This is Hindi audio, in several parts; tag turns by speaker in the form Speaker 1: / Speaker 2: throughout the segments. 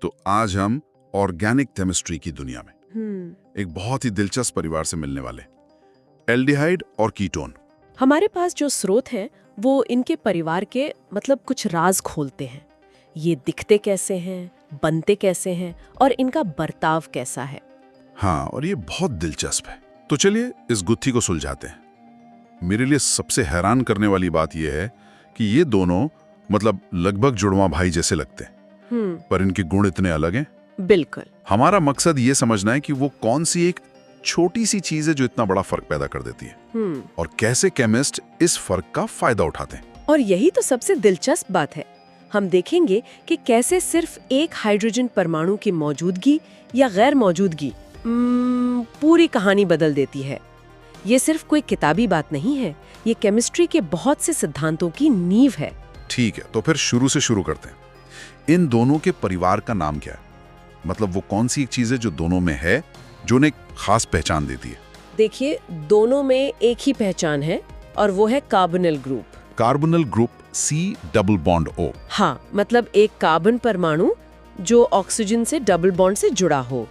Speaker 1: तो आज हम ऑर्गेनिक केमिस्ट्री की दुनिया में एक बहुत ही दिलचस्प परिवार से मिलने वाले एल्डिहाइड और कीटोन।
Speaker 2: हमारे पास जो स्रोत हैं वो इनके परिवार के कुछ राज खोलते हैं। ये दिखते कैसे हैं, बनते कैसे हैं और इनका बर्ताव कैसा है।
Speaker 1: हाँ, और ये बहुत दिलचस्प है। तो चलिए इस गुत्थी को सुलझाते हैं। मेरे लिए सबसे हैरान करने वाली बात यह है कि ये दोनों लगभग जुड़वा भाई जैसे लगते हैं, पर इनके गुण इतने अलग हैं।
Speaker 2: बिल्कुल।
Speaker 1: हमारा मकसद ये समझना है कि वो कौन सी एक छोटी सी चीज है जो इतना बड़ा फर्क पैदा कर देती है और कैसे केमिस्ट इस फर्क का फायदा उठाते हैं।
Speaker 2: और यही तो सबसे दिलचस्प बात है। हम देखेंगे कि कैसे सिर्फ एक हाइड्रोजन परमाणु की मौजूदगी या गैर मौजूदगी पूरी कहानी बदल देती है। ये सिर्फ कोई किताबी बात नहीं है, ये केमिस्ट्री के बहुत से सिद्धांतों की नींव है।
Speaker 1: ठीक है, तो फिर शुरू से शुरू करते हैं। इन दोनों के परिवार का नाम क्या है? वो कौन सी एक चीज है जो दोनों में है, जो उन्हें खास पहचान देती है?
Speaker 2: देखिए, दोनों में एक ही पहचान है और वो है carbonyl group.
Speaker 1: Carbonyl group C double bond O।
Speaker 2: हाँ, एक कार्बन परमाणु जो ऑक्सीजन से डबल बॉन्ड से जुड़ा हो।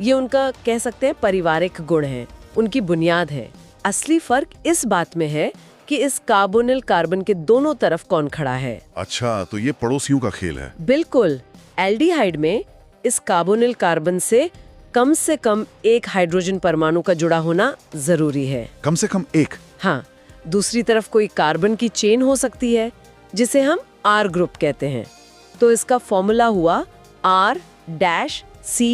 Speaker 2: ये उनका कह सकते हैं पारिवारिक गुण है, उनकी बुनियाद है। असली फर्क इस बात में है कि इस कार्बोनिल कार्बन के दोनों तरफ कौन खड़ा है।
Speaker 1: अच्छा, तो ये पड़ोसियों का खेल है।
Speaker 2: बिल्कुल। एल्डिहाइड में इस कार्बोनिल कार्बन से कम एक हाइड्रोजन परमाणु का जुड़ा होना जरूरी है।
Speaker 1: कम से कम एक?
Speaker 2: हाँ, दूसरी तरफ कोई कार्बन की चेन हो सकती है जिसे हम R ग्रुप कहते हैं। तो इसका फॉर्मूला हुआ R-CHO।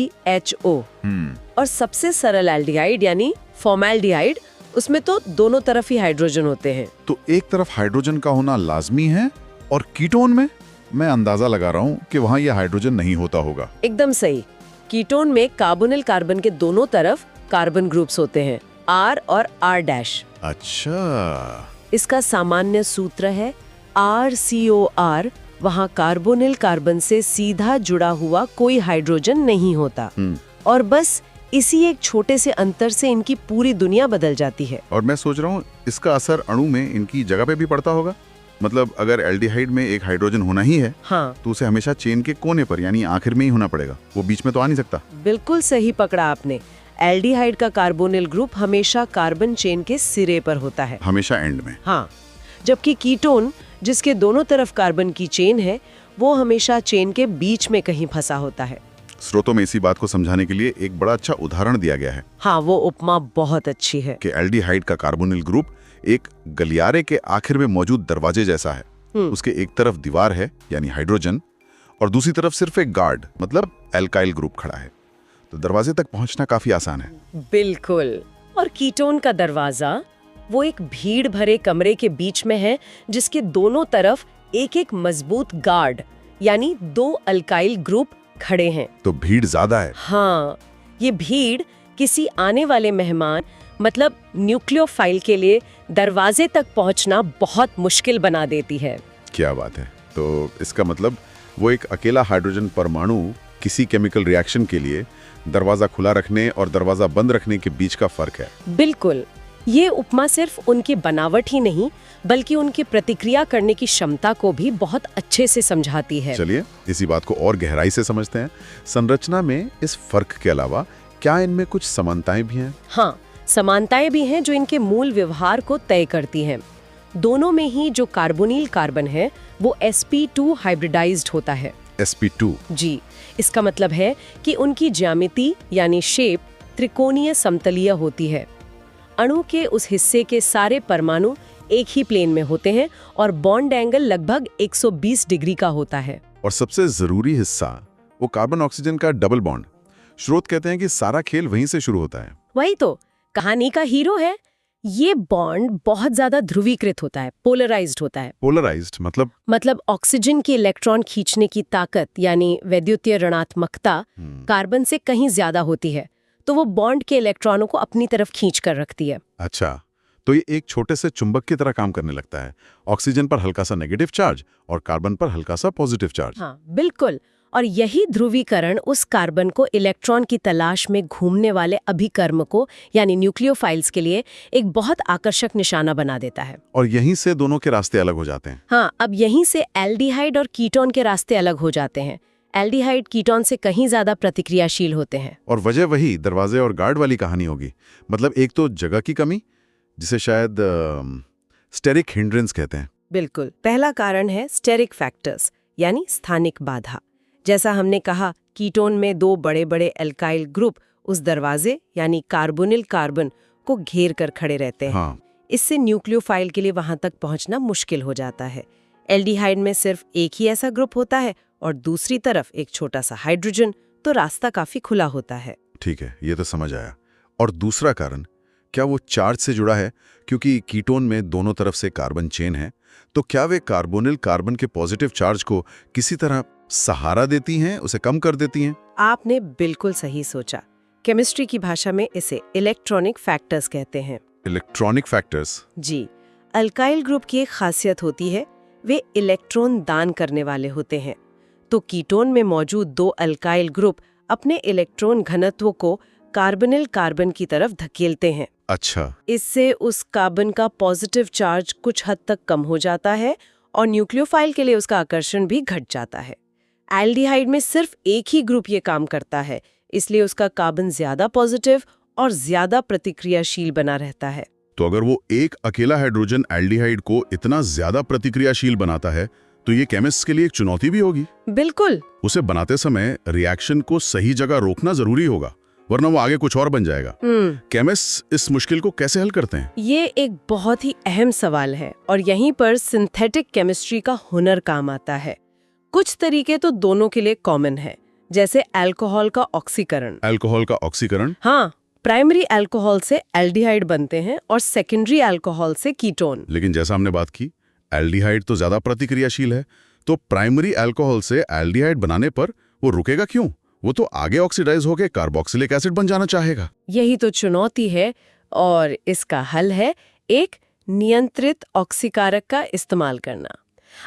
Speaker 2: और सबसे सरल एल्डिहाइड यानी फॉर्मल्डिहाइड, उसमें तो दोनों तरफ ही हाइड्रोजन होते हैं।
Speaker 1: तो एक तरफ हाइड्रोजन का होना लाजमी है, और कीटोन में मैं अंदाजा लगा रहा हूँ कि वहाँ यह हाइड्रोजन नहीं होता होगा।
Speaker 2: एकदम सही। कीटोन में कार्बोनिल कार्बन के दोनों तरफ कार्बन ग्रुप्स होते हैं, R और R'।
Speaker 1: अच्छा।
Speaker 2: इसका सामान्य सूत्र है RCOR। वहाँ कार्बोनिल कार्बन से सीधा जुड़ा हुआ कोई हाइड्रोजन नहीं होता, और बस इसी एक छोटे से अंतर से इनकी पूरी दुनिया बदल जाती है।
Speaker 1: और मैं सोच रहा हूँ इसका असर अणु में इनकी जगह पे भी पड़ता होगा। अगर एल्डिहाइड में एक हाइड्रोजन होना ही है,
Speaker 2: हाँ,
Speaker 1: तो उसे हमेशा चेन के कोने पर यानी आखिर में ही होना पड़ेगा, वो बीच में तो आ नहीं सकता।
Speaker 2: बिल्कुल सही पकड़ा आपने। एल्डिहाइड का कार्बोनिल ग्रुप हमेशा कार्बन चेन के सिरे पर होता है,
Speaker 1: हमेशा एंड में।
Speaker 2: हाँ, जबकि कीटोन जिसके दोनों तरफ कार्बन की चेन है, वो हमेशा चेन के बीच में कहीं फंसा होता है।
Speaker 1: स्रोतों में इसी बात को समझाने के लिए एक बड़ा अच्छा उदाहरण दिया गया है।
Speaker 2: हाँ, वो उपमा बहुत अच्छी है
Speaker 1: कि एल्डिहाइड का कार्बोनिल ग्रुप एक गलियारे के आखिर में मौजूद दरवाजे जैसा है। उसके एक तरफ दीवार है यानी हाइड्रोजन, और दूसरी तरफ सिर्फ एक गार्ड एल्काइल ग्रुप खड़ा है। तो दरवाजे तक पहुंचना काफी आसान है।
Speaker 2: बिल्कुल। और कीटोन का दरवाजा वो एक भीड़ भरे कमरे के बीच में है, जिसके दोनों तरफ एक एक मजबूत गार्ड यानी 2 अल्काइल ग्रुप खड़े हैं।
Speaker 1: तो भीड़ ज्यादा है।
Speaker 2: हाँ, ये भीड़ किसी आने वाले मेहमान न्यूक्लियोफाइल के लिए दरवाजे तक पहुंचना बहुत मुश्किल बना देती है।
Speaker 1: क्या बात है। तो इसका वो एक अकेला हाइड्रोजन परमाणु किसी केमिकल रिएक्शन के लिए दरवाजा खुला रखने और दरवाजा बंद रखने के बीच का फर्क है।
Speaker 2: बिल्कुल। ये उपमा सिर्फ उनकी बनावट ही नहीं, बल्कि उनकी प्रतिक्रिया करने की क्षमता को भी बहुत अच्छे से समझाती है।
Speaker 1: चलिए इसी बात को और गहराई से समझते हैं। संरचना में इस फर्क के अलावा क्या इनमें कुछ समानताएं भी हैं? हाँ,
Speaker 2: समानताएं भी हैं जो इनके मूल व्यवहार को तय करती हैं। दोनों में ही जो कार्बोनिल कार्बन है वो sp2 हाइब्रिडाइज्ड होता है।
Speaker 1: sp2?
Speaker 2: जी, इसका मतलब है कि उनकी ज्यामिति यानी शेप त्रिकोणीय समतलीय होती है। अणु के उस हिस्से के सारे परमाणु एक ही प्लेन में होते हैं और बॉन्ड एंगल लगभग 120 डिग्री का होता है।
Speaker 1: और सबसे जरूरी हिस्सा वो कार्बन ऑक्सीजन का डबल बॉन्ड। स्रोत कहते हैं कि सारा खेल वहीं से शुरू होता है।
Speaker 2: वही तो कहानी का हीरो है। ये बॉन्ड बहुत ज्यादा ध्रुवीकृत होता है, पोलराइज्ड होता है।
Speaker 1: पोलराइज्ड
Speaker 2: मतलब ऑक्सीजन के इलेक्ट्रॉन खींचने की ताकत यानी वैद्युतीय ऋणात्मकता कार्बन से कहीं ज्यादा होती है, तो वो बॉन्ड के इलेक्ट्रॉनों को अपनी तरफ खींच कर रखती है।
Speaker 1: अच्छा, तो ये एक छोटे से चुंबक की तरह काम करने लगता है। ऑक्सीजन पर हल्का सा नेगेटिव चार्ज और कार्बन पर हल्का सा पॉजिटिव चार्ज।
Speaker 2: हाँ, बिल्कुल। और यही ध्रुवीकरण उस कार्बन को इलेक्ट्रॉन की तलाश में घूमने वाले अभिकर्म को यानी न्यूक्लियोफाइल्स के लिए एक बहुत आकर्षक निशाना बना देता है।
Speaker 1: और यहीं से दोनों के रास्ते अलग हो जाते हैं।
Speaker 2: हाँ, अब यहीं से एल्डिहाइड और कीटोन के रास्ते अलग हो जाते हैं। एल्डिहाइड कीटोन से कहीं ज्यादा प्रतिक्रियाशील होते हैं।
Speaker 1: और वजह वही दरवाजे और गार्ड वाली कहानी होगी। मतलब एक तो जगह की कमी, जिसे शायद स्टेरिक हिंड्रेंस कहते हैं।
Speaker 2: बिल्कुल, पहला कारण है स्टेरिक फैक्टर्स यानी स्थानिक बाधा। जैसा हमने कहा, कीटोन में 2 बड़े बड़े एल्काइल ग्रुप उस दरवाजे यानी कार्बोनिल कार्बन को घेर कर खड़े रहते हैं।
Speaker 1: हाँ।
Speaker 2: इससे न्यूक्लियोफाइल के लिए वहां तक पहुंचना मुश्किल हो जाता है। एल्डिहाइड में सिर्फ एक ही ऐसा ग्रुप होता है और दूसरी तरफ एक छोटा सा हाइड्रोजन, तो रास्ता काफी खुला होता है।
Speaker 1: ठीक है, ये तो समझ आया। और दूसरा कारण, क्या वो चार्ज से जुड़ा है? क्योंकि कीटोन में दोनों तरफ से कार्बन चेन है, तो क्या वे कार्बोनिल कार्बन के पॉजिटिव चार्ज को किसी तरह सहारा देती हैं, उसे कम कर देती हैं?
Speaker 2: आपने बिल्कुल सही सोचा। केमिस्ट्री की भाषा में इसे इलेक्ट्रॉनिक फैक्टर्स कहते हैं।
Speaker 1: Electronic factors?
Speaker 2: जी। अल्काइल ग्रुप की एक खासियत होती है, वे इलेक्ट्रॉन दान करने वाले होते हैं। तो कीटोन में मौजूद 2 अल्काइल ग्रुप अपने इलेक्ट्रॉन घनत्व को कार्बोनिल कार्बन की तरफ धकेलते हैं।
Speaker 1: अच्छा।
Speaker 2: इससे उस कार्बन का पॉजिटिव चार्ज कुछ हद तक कम हो जाता है और न्यूक्लियोफाइल के लिए उसका आकर्षण भी घट जाता है। एल्डिहाइड में सिर्फ एक ही ग्रुप ये काम करता है, इसलिए उसका कार्बन ज्यादा पॉजिटिव और ज्यादा प्रतिक्रियाशील बना रहता है।
Speaker 1: तो अगर वो एक अकेला हाइड्रोजन एल्डिहाइड को इतना ज्यादा प्रतिक्रियाशील बनाता है, तो ये केमिस्ट के लिए एक चुनौती भी होगी।
Speaker 2: बिल्कुल।
Speaker 1: उसे बनाते समय रिएक्शन को सही जगह रोकना जरूरी होगा, वरना वो आगे कुछ और बन जाएगा। केमिस्ट इस मुश्किल को कैसे हल करते हैं?
Speaker 2: ये एक बहुत ही अहम सवाल है और यहीं पर सिंथेटिक केमिस्ट्री का हुनर काम आता है। कुछ तरीके तो दोनों के लिए कॉमन है, जैसे अल्कोहल का ऑक्सीकरण।
Speaker 1: अल्कोहल का ऑक्सीकरण?
Speaker 2: हाँ, प्राइमरी अल्कोहल से एल्डिहाइड बनते हैं और सेकेंडरी अल्कोहल से कीटोन।
Speaker 1: लेकिन जैसा हमने बात की, एल्डिहाइड तो ज्यादा प्रतिक्रियाशील है, तो प्राइमरी अल्कोहल से एल्डिहाइड बनाने पर वो रुकेगा क्यों? वो तो आगे ऑक्सीडाइज होकर कार्बोक्सिलिक एसिड बन जाना चाहेगा।
Speaker 2: यही तो चुनौती है और इसका हल है एक नियंत्रित ऑक्सीकारक का इस्तेमाल करना।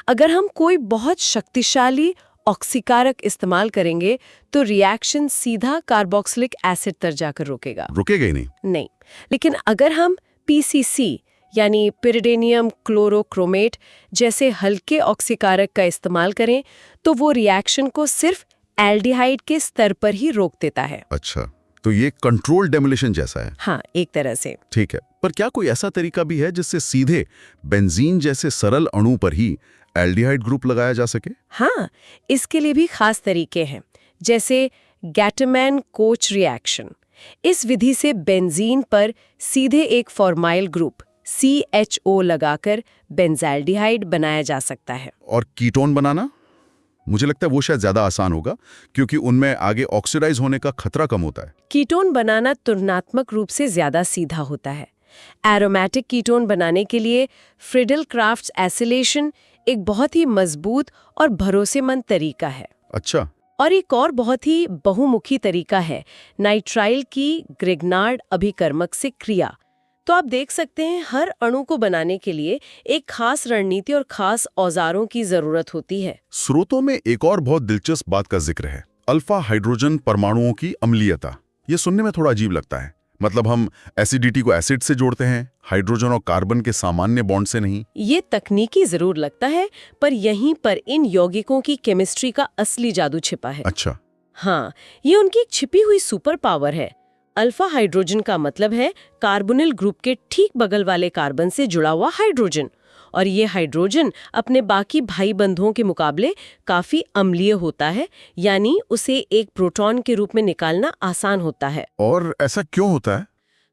Speaker 2: अगर हम कोई बहुत शक्तिशाली ऑक्सीकारक इस्तेमाल करेंगे तो रिएक्शन सीधा कार्बोक्सिलिक एसिड तक जाकर रुकेगा।
Speaker 1: रुकेगा ही नहीं?
Speaker 2: नहीं, लेकिन अगर हम पीसीसी यानी पिरिडोनियम क्लोरोक्रोमेट जैसे हल्के ऑक्सीकारक का इस्तेमाल करें तो वो रिएक्शन को सिर्फ एल्डिहाइड के स्तर पर ही रोक देता है।
Speaker 1: अच्छा, तो ये कंट्रोल डेमोलिशन जैसा है?
Speaker 2: हाँ, एक तरह से।
Speaker 1: ठीक है, पर क्या कोई ऐसा तरीका भी है जिससे सीधे बेंजीन जैसे सरल अणु पर ही एल्डिहाइड ग्रुप लगाया जा सके?
Speaker 2: हाँ, इसके लिए भी खास तरीके हैं, जैसे गैटमैन-कोच रिएक्शन। इस विधि से बेंजीन पर सीधे एक फॉर्माइल ग्रुप CHO लगाकर बेंजाल्डिहाइड बनाया जा सकता है।
Speaker 1: और कीटोन बनाना? मुझे लगता है वो शायद ज्यादा आसान होगा, क्योंकि उनमें आगे ऑक्सीडाइज होने का खतरा कम होता है।
Speaker 2: कीटोन बनाना तुलनात्मक रूप से ज्यादा सीधा होता है। एरोमेटिक कीटोन बनाने के लिए फ्रिडल-क्राफ्ट्स एसिलेशन एक बहुत ही मजबूत और भरोसेमंद तरीका है।
Speaker 1: अच्छा।
Speaker 2: और एक और बहुत ही बहुमुखी तरीका है नाइट्राइल की ग्रिग्नार्ड अभिकर्मक से क्रिया। तो आप देख सकते हैं, हर अणु को बनाने के लिए एक खास रणनीति और खास औजारों की जरूरत होती है।
Speaker 1: स्रोतों में एक और बहुत दिलचस्प बात का जिक्र है, अल्फा हाइड्रोजन परमाणुओं की अम्लीयता। ये सुनने में थोड़ा अजीब लगता है। मतलब हम एसिडिटी को एसिड से जोड़ते हैं, हाइड्रोजन और कार्बन के सामान्य बॉन्ड से नहीं।
Speaker 2: ये तकनीकी जरूर लगता है, पर यहीं पर इन यौगिकों की केमिस्ट्री का असली जादू छिपा है।
Speaker 1: अच्छा।
Speaker 2: हाँ, ये उनकी एक छिपी हुई सुपर पावर है। अल्फा हाइड्रोजन का मतलब है कार्बोनिल ग्रुप के ठीक बगल वाले कार्बन से जुड़ा हुआ हाइड्रोजन, और ये हाइड्रोजन अपने बाकी भाई बंधुओं के मुकाबले काफी अम्लीय होता है, यानी उसे एक प्रोटॉन के रूप में निकालना आसान होता है।
Speaker 1: और ऐसा क्यों होता है?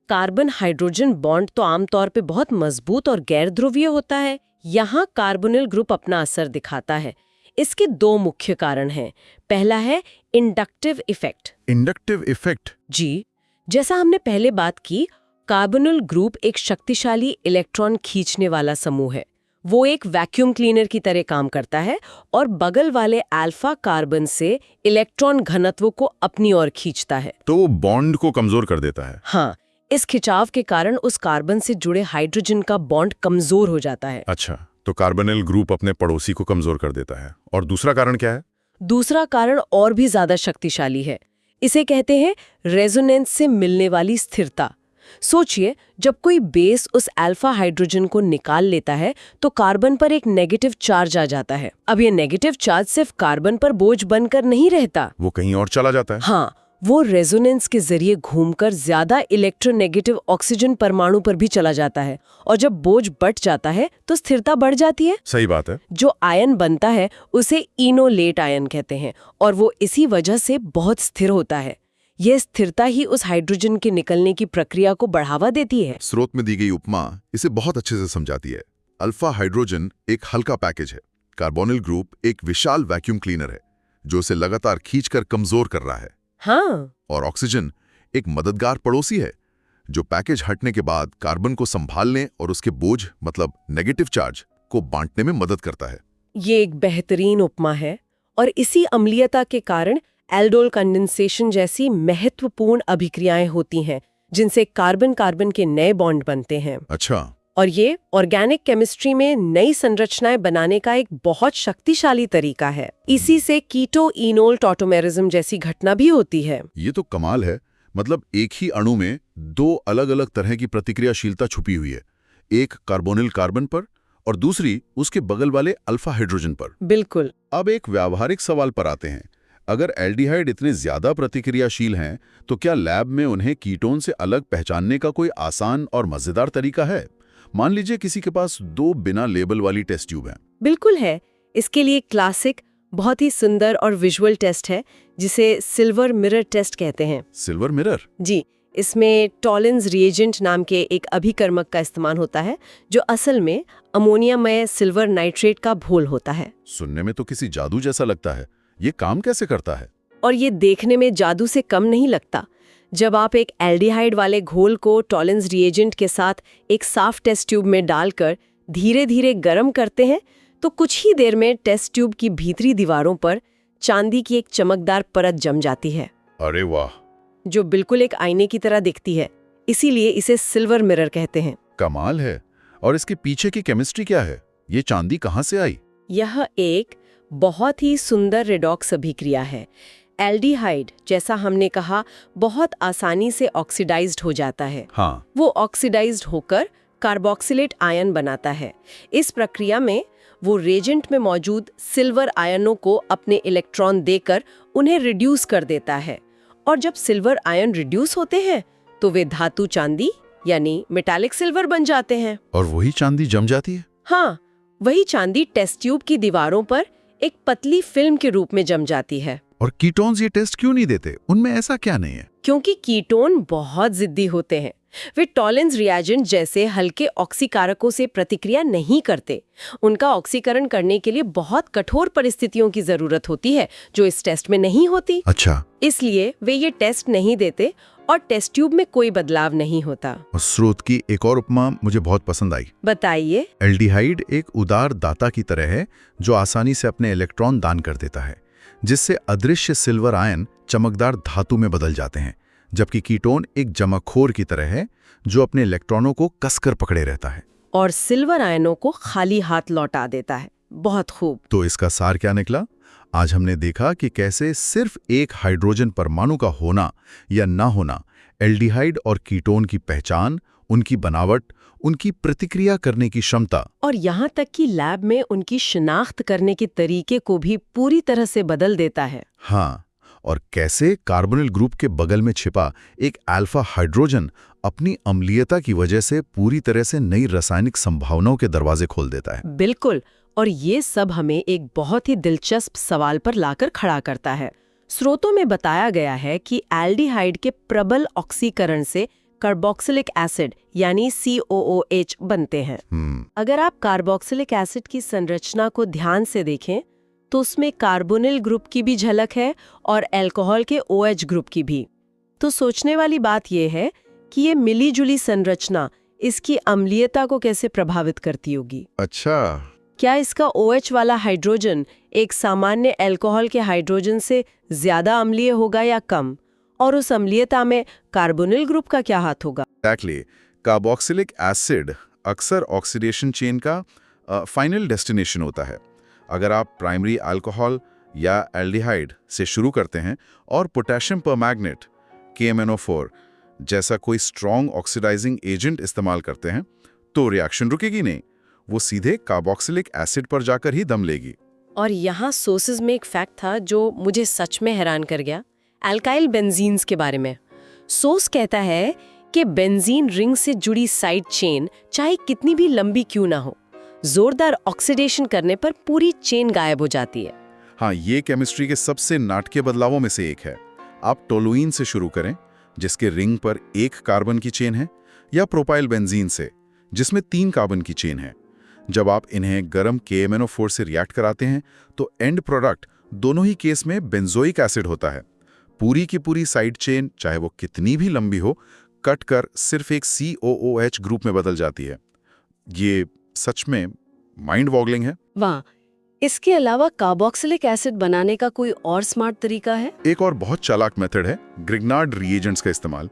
Speaker 2: कार्बन हाइड्रोजन बॉन्ड तो आमतौर पे बहुत मजबूत और गैर ध्रुवीय होता है। यहाँ कार्बोनिल ग्रुप अपना असर दिखाता है। इसके 2 मुख्य कारण हैं। पहला है इंडक्टिव इफेक्ट।
Speaker 1: Inductive effect?
Speaker 2: जी, जैसा हमने पहले बात की, कार्बोनिल ग्रुप एक शक्तिशाली इलेक्ट्रॉन खींचने वाला समूह है। वो एक वैक्यूम क्लीनर की तरह काम करता है और बगल वाले अल्फा कार्बन से इलेक्ट्रॉन घनत्व को अपनी ओर खींचता है।
Speaker 1: तो वो बॉन्ड को कमजोर कर देता है?
Speaker 2: हाँ, इस खिंचाव के कारण उस कार्बन से जुड़े हाइड्रोजन का बॉन्ड कमजोर हो जाता है।
Speaker 1: अच्छा, तो कार्बोनिल ग्रुप अपने पड़ोसी को कमजोर कर देता है। और दूसरा कारण क्या है?
Speaker 2: दूसरा कारण और भी ज्यादा शक्तिशाली है। इसे कहते हैं रेजोनेंस से मिलने वाली स्थिरता। सोचिए, जब कोई बेस उस अल्फा हाइड्रोजन को निकाल लेता है तो कार्बन पर एक नेगेटिव चार्ज आ जाता है। अब ये नेगेटिव चार्ज सिर्फ कार्बन पर बोझ बनकर नहीं रहता,
Speaker 1: वो कहीं और चला जाता है।
Speaker 2: हाँ, वो रेजोनेंस के जरिए घूमकर ज्यादा इलेक्ट्रोनेगेटिव ऑक्सीजन परमाणु पर भी चला जाता है, और जब बोझ बढ़ जाता है तो स्थिरता बढ़ जाती है।
Speaker 1: सही बात है।
Speaker 2: जो आयन बनता है उसे इनोलेट आयन कहते हैं, और वो इसी वजह से बहुत स्थिर होता है। यह स्थिरता ही उस हाइड्रोजन के निकलने की प्रक्रिया को बढ़ावा देती है।
Speaker 3: स्रोत में दी गई उपमा इसे बहुत अच्छे से समझाती है। अल्फा हाइड्रोजन एक हल्का पैकेज है, कार्बोनिल ग्रुप एक विशाल वैक्यूम क्लीनर है जो उसे लगातार खींचकर कमजोर कर रहा है।
Speaker 2: हाँ,
Speaker 3: और ऑक्सीजन एक मददगार पड़ोसी है जो पैकेज हटने के बाद कार्बन को संभालने और उसके बोझ मतलब नेगेटिव चार्ज को बांटने में मदद करता है।
Speaker 2: ये एक बेहतरीन उपमा है, और इसी अम्लीयता के कारण एल्डोल कंडेंसेशन जैसी महत्वपूर्ण अभिक्रियाएं होती हैं, जिनसे कार्बन कार्बन के नए बॉन्ड बनते हैं।
Speaker 3: अच्छा,
Speaker 2: और ये ऑर्गेनिक केमिस्ट्री में नई संरचनाएं बनाने का एक बहुत शक्तिशाली तरीका है। इसी से कीटो इनोल टॉटोमेरिज्म जैसी घटना भी होती है।
Speaker 3: ये तो कमाल है। मतलब एक ही अणु में दो अलग अलग तरह की प्रतिक्रियाशीलता छुपी हुई है, एक कार्बोनिल कार्बन पर और दूसरी उसके बगल वाले अल्फा हाइड्रोजन पर।
Speaker 2: बिल्कुल।
Speaker 3: अब एक व्यावहारिक सवाल पर आते हैं। अगर एल्डिहाइड इतने ज्यादा प्रतिक्रियाशील हैं, तो क्या लैब में उन्हें कीटोन से अलग पहचानने का कोई आसान और मजेदार तरीका है? मान लीजिए किसी के पास दो बिना लेबल वाली टेस्ट ट्यूब हैं।
Speaker 2: बिल्कुल है। इसके लिए क्लासिक, बहुत ही सुंदर और विजुअल टेस्ट है, जिसे सिल्वर मिरर टेस्ट कहते हैं।
Speaker 3: Silver mirror?
Speaker 2: जी, इसमें टॉलिन्स रिएजेंट नाम के एक अभिकर्मक का इस्तेमाल होता है, जो असल में अमोनियामय सिल्वर नाइट्रेट का घोल होता है।
Speaker 3: सुनने में तो किसी जादू जैसा लगता है। ये काम कैसे करता है?
Speaker 2: और ये देखने में जादू से कम नहीं लगता। जब आप एक एल्डिहाइड वाले घोल को टॉलिन्स रिएजेंट के साथ एक साफ टेस्ट ट्यूब में डालकर धीरे धीरे गर्म करते हैं, तो कुछ ही देर में टेस्ट ट्यूब की भीतरी दीवारों पर चांदी की एक चमकदार परत जम जाती है।
Speaker 3: अरे वाह,
Speaker 2: जो बिल्कुल एक आईने की तरह दिखती है। इसीलिए इसे सिल्वर मिरर कहते हैं।
Speaker 3: कमाल है। और इसके पीछे की केमिस्ट्री क्या है? ये चांदी कहाँ से आई?
Speaker 2: यह एक बहुत ही सुंदर रेडॉक्स अभिक्रिया है। एल्डिहाइड, जैसा हमने कहा, बहुत आसानी से ऑक्सीडाइज्ड हो जाता है।
Speaker 3: हाँ,
Speaker 2: वो ऑक्सीडाइज्ड होकर कार्बोक्सिलेट आयन बनाता है। इस प्रक्रिया में वो रेजेंट में मौजूद सिल्वर आयनों को अपने इलेक्ट्रॉन देकर उन्हें रिड्यूस कर देता है। और जब सिल्वर आयन रिड्यूस होते हैं तो वे धातु चांदी यानी मेटालिक सिल्वर बन जाते हैं।
Speaker 3: और वही चांदी जम जाती है?
Speaker 2: हाँ, वही चांदी टेस्ट ट्यूब की दीवारों पर एक पतली फिल्म के रूप में जम जाती है।
Speaker 3: और कीटोन्स ये टेस्ट क्यों नहीं देते? उनमें ऐसा क्या नहीं है?
Speaker 2: क्योंकि कीटोन बहुत जिद्दी होते हैं। वे टॉलिन्स रिएजेंट जैसे हल्के ऑक्सीकारकों से प्रतिक्रिया नहीं करते। उनका ऑक्सीकरण करने के लिए बहुत कठोर परिस्थितियों की जरूरत होती है, जो इस टेस्ट में नहीं होती।
Speaker 3: अच्छा।
Speaker 2: इसलिए वे ये टेस्ट नहीं देते और टेस्ट ट्यूब में कोई बदलाव नहीं होता।
Speaker 3: और स्रोत की एक और उपमा मुझे बहुत पसंद आई।
Speaker 2: बताइए।
Speaker 3: एल्डिहाइड एक उदार दाता की तरह है जो आसानी से अपने इलेक्ट्रॉन दान कर देता है, जिससे अदृश्य सिल्वर आयन चमकदार धातु में बदल जाते हैं, जबकि कीटोन एक जमाखोर की तरह है जो अपने इलेक्ट्रॉनों को कसकर पकड़े रहता है
Speaker 2: और सिल्वर आयनों को खाली हाथ लौटा देता है। बहुत खूब।
Speaker 3: तो इसका सार क्या निकला? आज हमने देखा कि कैसे सिर्फ एक हाइड्रोजन परमाणु का होना या ना होना एल्डिहाइड और कीटोन की पहचान, उनकी बनावट, उनकी प्रतिक्रिया करने की क्षमता
Speaker 2: और यहाँ तक कि लैब में उनकी शिनाख्त करने के तरीके को भी पूरी तरह से बदल देता है।
Speaker 3: हाँ, और कैसे कार्बोनिल ग्रुप के बगल में छिपा एक अल्फा हाइड्रोजन अपनी अम्लीयता की वजह से पूरी तरह से नई रासायनिक संभावनाओं के दरवाजे खोल देता है।
Speaker 2: बिल्कुल। और ये सब हमें एक बहुत ही दिलचस्प सवाल पर लाकर खड़ा करता है। स्रोतों में बताया गया है कि एल्डिहाइड के प्रबल ऑक्सीकरण से कार्बोक्सिलिक एसिड यानी COOH बनते हैं। अगर आप कार्बोक्सिलिक एसिड की संरचना को ध्यान से देखें तो उसमें कार्बोनिल ग्रुप की भी झलक है और अल्कोहल के OH ग्रुप की भी। तो सोचने वाली बात यह है कि ये मिली जुली संरचना इसकी अम्लीयता को कैसे प्रभावित करती होगी।
Speaker 3: अच्छा,
Speaker 2: क्या इसका OH वाला हाइड्रोजन एक सामान्य अल्कोहल के हाइड्रोजन से ज्यादा अम्लीय होगा या कम? और उस अम्लीयता में कार्बोनिल ग्रुप का क्या हाथ होगा?
Speaker 3: एक्चुअली कार्बोक्सिलिक एसिड अक्सर ऑक्सीडेशन चेन का फाइनल डेस्टिनेशन होता है। अगर आप प्राइमरी अल्कोहल या एल्डिहाइड से शुरू करते हैं और पोटेशियम परमैंगनेट KMnO4
Speaker 1: जैसा कोई स्ट्रॉन्ग ऑक्सीडाइजिंग एजेंट इस्तेमाल करते हैं तो रिएक्शन रुकेगी नहीं, वो सीधे कार्बोक्सिलिक एसिड पर जाकर ही दम लेगी।
Speaker 2: और यहाँ सोर्सेज में एक फैक्ट था जो मुझे सच में हैरान कर गया, अल्काइल बेंजीन्स के बारे में। सोर्स कहता है कि बेंजीन रिंग से जुड़ी साइड चेन चाहे कितनी भी लंबी क्यों ना हो, जोरदार ऑक्सीडेशन करने पर पूरी चेन गायब हो जाती है।
Speaker 1: हाँ, ये केमिस्ट्री के सबसे नाटकीय बदलावों में से एक है। आप टोलुइन से शुरू करें, जिसके रिंग पर 1 कार्बन की चेन है, या प्रोपाइल बेंजीन से, जिसमें 3 कार्बन की चेन है। जब आप इन्हें गर्म KMnO4 से रिएक्ट कराते हैं तो एंड प्रोडक्ट दोनों ही केस में बेंजोइक एसिड होता है। पूरी की पूरी साइड चेन, चाहे वो कितनी भी लंबी हो, कट कर सिर्फ एक COOH ग्रुप में बदल जाती है। ये सच में माइंड वॉगलिंग है।
Speaker 4: वाह, इसके अलावा कार्बोक्सिलिक एसिड बनाने का कोई और स्मार्ट तरीका है?
Speaker 1: एक और बहुत चालाक मेथड है ग्रिग्नार्ड रिएजेंट्स का इस्तेमाल।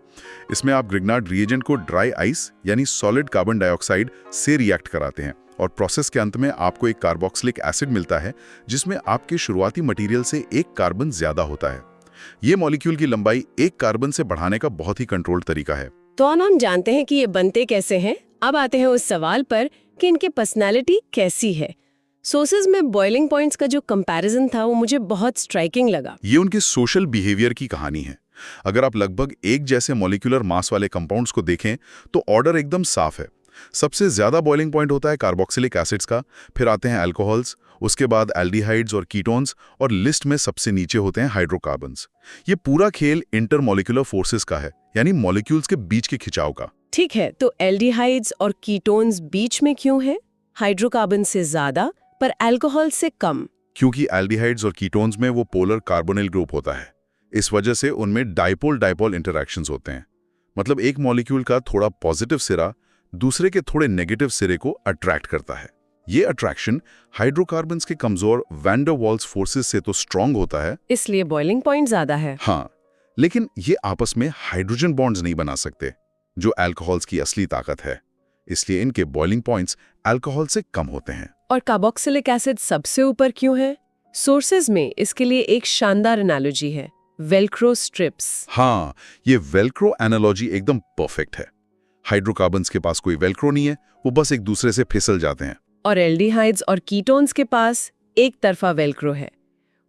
Speaker 1: इसमें आप ग्रिग्नार्ड रिएजेंट को ड्राई आइस यानी सॉलिड कार्बन डाइऑक्साइड से रिएक्ट कराते हैं और प्रोसेस के अंत में आपको एक कार्बोक्सिलिक एसिड मिलता है जिसमें आपके शुरुआती मटेरियल से 1 कार्बन ज्यादा होता है। ये मॉलिक्यूल की लंबाई 1 कार्बन से बढ़ाने का बहुत ही कंट्रोल्ड तरीका है।
Speaker 2: तो हम जानते हैं कि ये बनते कैसे हैं। अब आते हैं उस सवाल पर कि इनकी पर्सनालिटी कैसी है। सोर्सेज में बॉइलिंग पॉइंट्स का जो कंपैरिजन था वो मुझे बहुत स्ट्राइकिंग लगा।
Speaker 1: ये उनके सोशल बिहेवियर की कहानी है। अगर आप लगभग एक जैसे मॉलिक्यूलर मास वाले कंपाउंड्स को देखें तो ऑर्डर एकदम साफ है। सबसे ज्यादा बॉइलिंग पॉइंट होता है कार्बोक्सिलिक एसिड्स का, फिर आते हैं अल्कोहल्स, उसके बाद एल्डिहाइड्स और कीटोन्स, और लिस्ट में सबसे नीचे होते हैं हाइड्रोकार्बन्स। ये पूरा खेल इंटरमॉलिक्यूलर फोर्सेस का है, यानी मॉलिक्यूल्स के बीच के खिंचाव का।
Speaker 2: ठीक है, तो एल्डिहाइड्स और कीटोन्स बीच में क्यों है? हाइड्रोकार्बन से ज्यादा पर अल्कोहल से कम।
Speaker 1: क्योंकि एल्डिहाइड्स और कीटोन्स में वो पोलर कार्बोनिल ग्रुप होता है। इस वजह से उनमें डाइपोल इंटरैक्शंस होते हैं। मतलब एक मॉलिक्यूल का थोड़ा पॉजिटिव सिरा दूसरे के थोड़े नेगेटिव सिरे को अट्रैक्ट करता है। ये अट्रैक्शन हाइड्रोकार्बन्स के कमजोर वैन डर वाल्स फोर्सेस से तो स्ट्रांग होता है,
Speaker 2: इसलिए बॉइलिंग पॉइंट ज्यादा है।
Speaker 1: हाँ, लेकिन ये आपस में हाइड्रोजन बॉन्ड्स नहीं बना सकते, जो अल्कोहल्स की असली ताकत है। इसलिए इनके बॉइलिंग पॉइंट्स अल्कोहल से कम होते हैं।
Speaker 2: और कार्बोक्सिलिक एसिड सबसे ऊपर क्यों है? सोर्सेज में इसके लिए एक शानदार एनालॉजी है, वेल्क्रो स्ट्रिप्स।
Speaker 1: हाँ, ये वेल्क्रो एनालॉजी एकदम परफेक्ट है। हाइड्रोकार्बन्स के पास कोई वेल्क्रो नहीं है, वो बस एक दूसरे से फिसल जाते हैं।
Speaker 2: और एल्डिहाइड्स और कीटोन्स के पास एक तरफा वेल्क्रो है।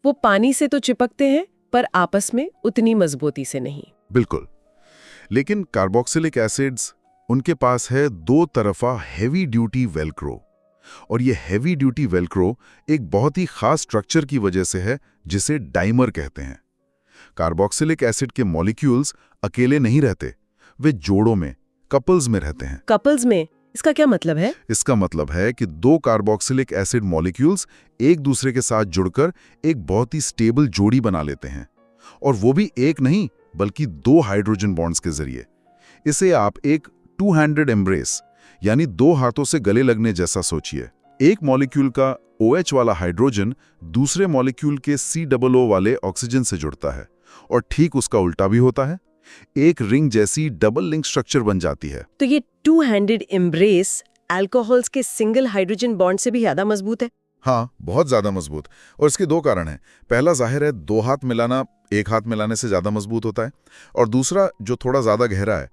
Speaker 2: वो पानी से तो चिपकते हैं पर आपस में उतनी मजबूती से नहीं।
Speaker 1: बिल्कुल, लेकिन कार्बोक्सिलिक एसिड्स, उनके पास है 2 तरफा हैवी ड्यूटी वेल्क्रो। और ये हैवी ड्यूटी वेल्क्रो एक बहुत ही खास स्ट्रक्चर की वजह से है, जिसे डाइमर कहते हैं। कार्बोक्सिलिक एसिड के मॉलिक्यूल्स अकेले नहीं रहते, वे जोड़ों में, कपल्स में रहते हैं।
Speaker 2: कपल्स में? इसका क्या मतलब है?
Speaker 1: इसका मतलब है कि 2 कार्बोक्सिलिक एसिड मॉलिक्यूल्स एक दूसरे के साथ जुड़कर एक बहुत ही स्टेबल जोड़ी बना लेते हैं, और वो भी एक नहीं बल्कि 2 हाइड्रोजन बॉन्ड्स के जरिए। इसे आप एक 2-हैंडेड एम्ब्रेस यानी 2 हाथों से गले लगने जैसा सोचिए। एक मॉलिक्यूल का OH वाला हाइड्रोजन दूसरे मॉलिक्यूल के COO वाले ऑक्सीजन से जुड़ता है, और ठीक उसका उल्टा भी होता है। एक रिंग जैसी डबल लिंक स्ट्रक्चर बन जाती है।
Speaker 2: तो ये 2-हैंडेड एम्ब्रेस अल्कोहल्स के सिंगल हाइड्रोजन बॉन्ड से भी ज्यादा मजबूत है?
Speaker 1: हाँ, बहुत ज्यादा मजबूत। और इसके 2 कारण हैं। पहला जाहिर है 2 हाथ मिलाना 1 हाथ मिलाने से ज्यादा मजबूत होता है, और दूसरा जो थोड़ा ज्यादा गहरा है,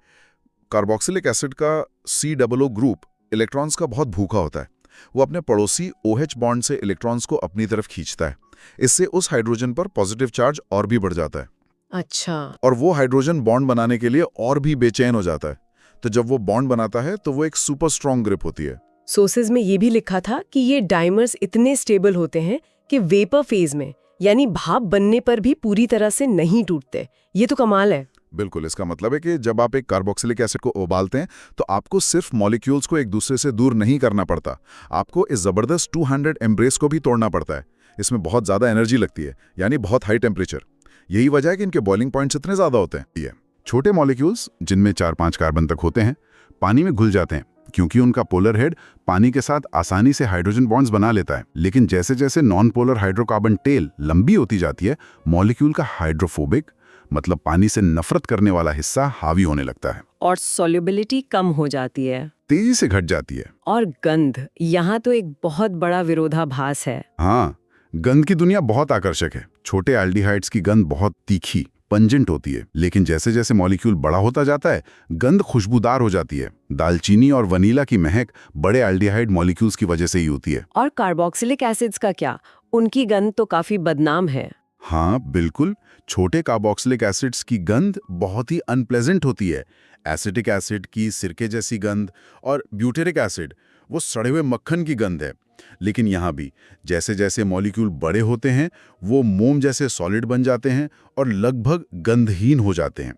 Speaker 1: कार्बोक्सिलिक एसिड का COO ग्रुप इलेक्ट्रॉन्स का बहुत भूखा होता है। वो अपने पड़ोसी OH बॉन्ड से इलेक्ट्रॉन्स को अपनी तरफ खींचता है। इससे उस हाइड्रोजन पर पॉजिटिव चार्ज और भी बढ़ जाता है।
Speaker 2: अच्छा।
Speaker 1: और वो हाइड्रोजन बॉन्ड बनाने के लिए और भी बेचैन हो जाता है। तो जब वो बॉन्ड बनाता है तो वो एक सुपर स्ट्रॉन्ग ग्रिप होती है।
Speaker 2: सोर्सेज में ये भी लिखा था कि ये डाइमर्स इतने स्टेबल होते हैं कि वेपर फेज में, यानी भाप बनने पर भी पूरी तरह से नहीं टूटते। ये तो कमाल है।
Speaker 1: बिल्कुल, इसका मतलब है कि जब आप एक कार्बोक्सिलिक एसिड को उबालते हैं तो आपको सिर्फ मॉलिक्यूल्स को एक दूसरे से दूर नहीं करना पड़ता, आपको इस जबरदस्त 2-हैंडेड एम्ब्रेस को भी तोड़ना पड़ता है। इसमें बहुत ज्यादा एनर्जी लगती है, यानी बहुत हाई टेम्परेचर। यही वजह है कि इनके बॉइलिंग पॉइंट्स इतने ज्यादा होते हैं। ये छोटे मॉलिक्यूल्स, जिनमें 4-5 कार्बन तक होते हैं, पानी में घुल जाते हैं क्योंकि उनका पोलर हेड पानी के साथ आसानी से हाइड्रोजन बॉन्ड्स बना लेता है। लेकिन जैसे जैसे नॉन पोलर हाइड्रोकार्बन टेल लंबी होती जाती है, मॉलिक्यूल का हाइड्रोफोबिक, मतलब पानी से नफरत करने वाला हिस्सा हावी होने लगता है,
Speaker 4: और सॉल्युबिलिटी कम हो जाती है,
Speaker 1: तेजी से घट जाती है।
Speaker 4: और गंध, यहाँ तो एक बहुत बड़ा विरोधाभास है।
Speaker 1: हाँ, गंध की दुनिया बहुत आकर्षक है। छोटे एल्डिहाइड्स की गंध बहुत तीखी, पंजेंट होती है, लेकिन जैसे जैसे मॉलिक्यूल बड़ा होता जाता है गंध खुशबूदार हो जाती है। दालचीनी और वनीला की महक बड़े एल्डिहाइड मॉलिक्यूल्स की वजह से ही होती है।
Speaker 2: और कार्बोक्सिलिक एसिड्स का क्या? उनकी गंध तो काफी बदनाम है।
Speaker 1: हाँ बिल्कुल, छोटे कार्बोक्सिलिक एसिड्स की गंध बहुत ही अनप्लेजेंट होती है। एसिटिक एसिड की सिरके जैसी गंध और ब्यूटेरिक एसिड वो सड़े हुए मक्खन की गंध है। लेकिन यहाँ भी जैसे जैसे मॉलिक्यूल बड़े होते हैं वो मोम जैसे सॉलिड बन जाते हैं और लगभग गंधहीन हो जाते हैं।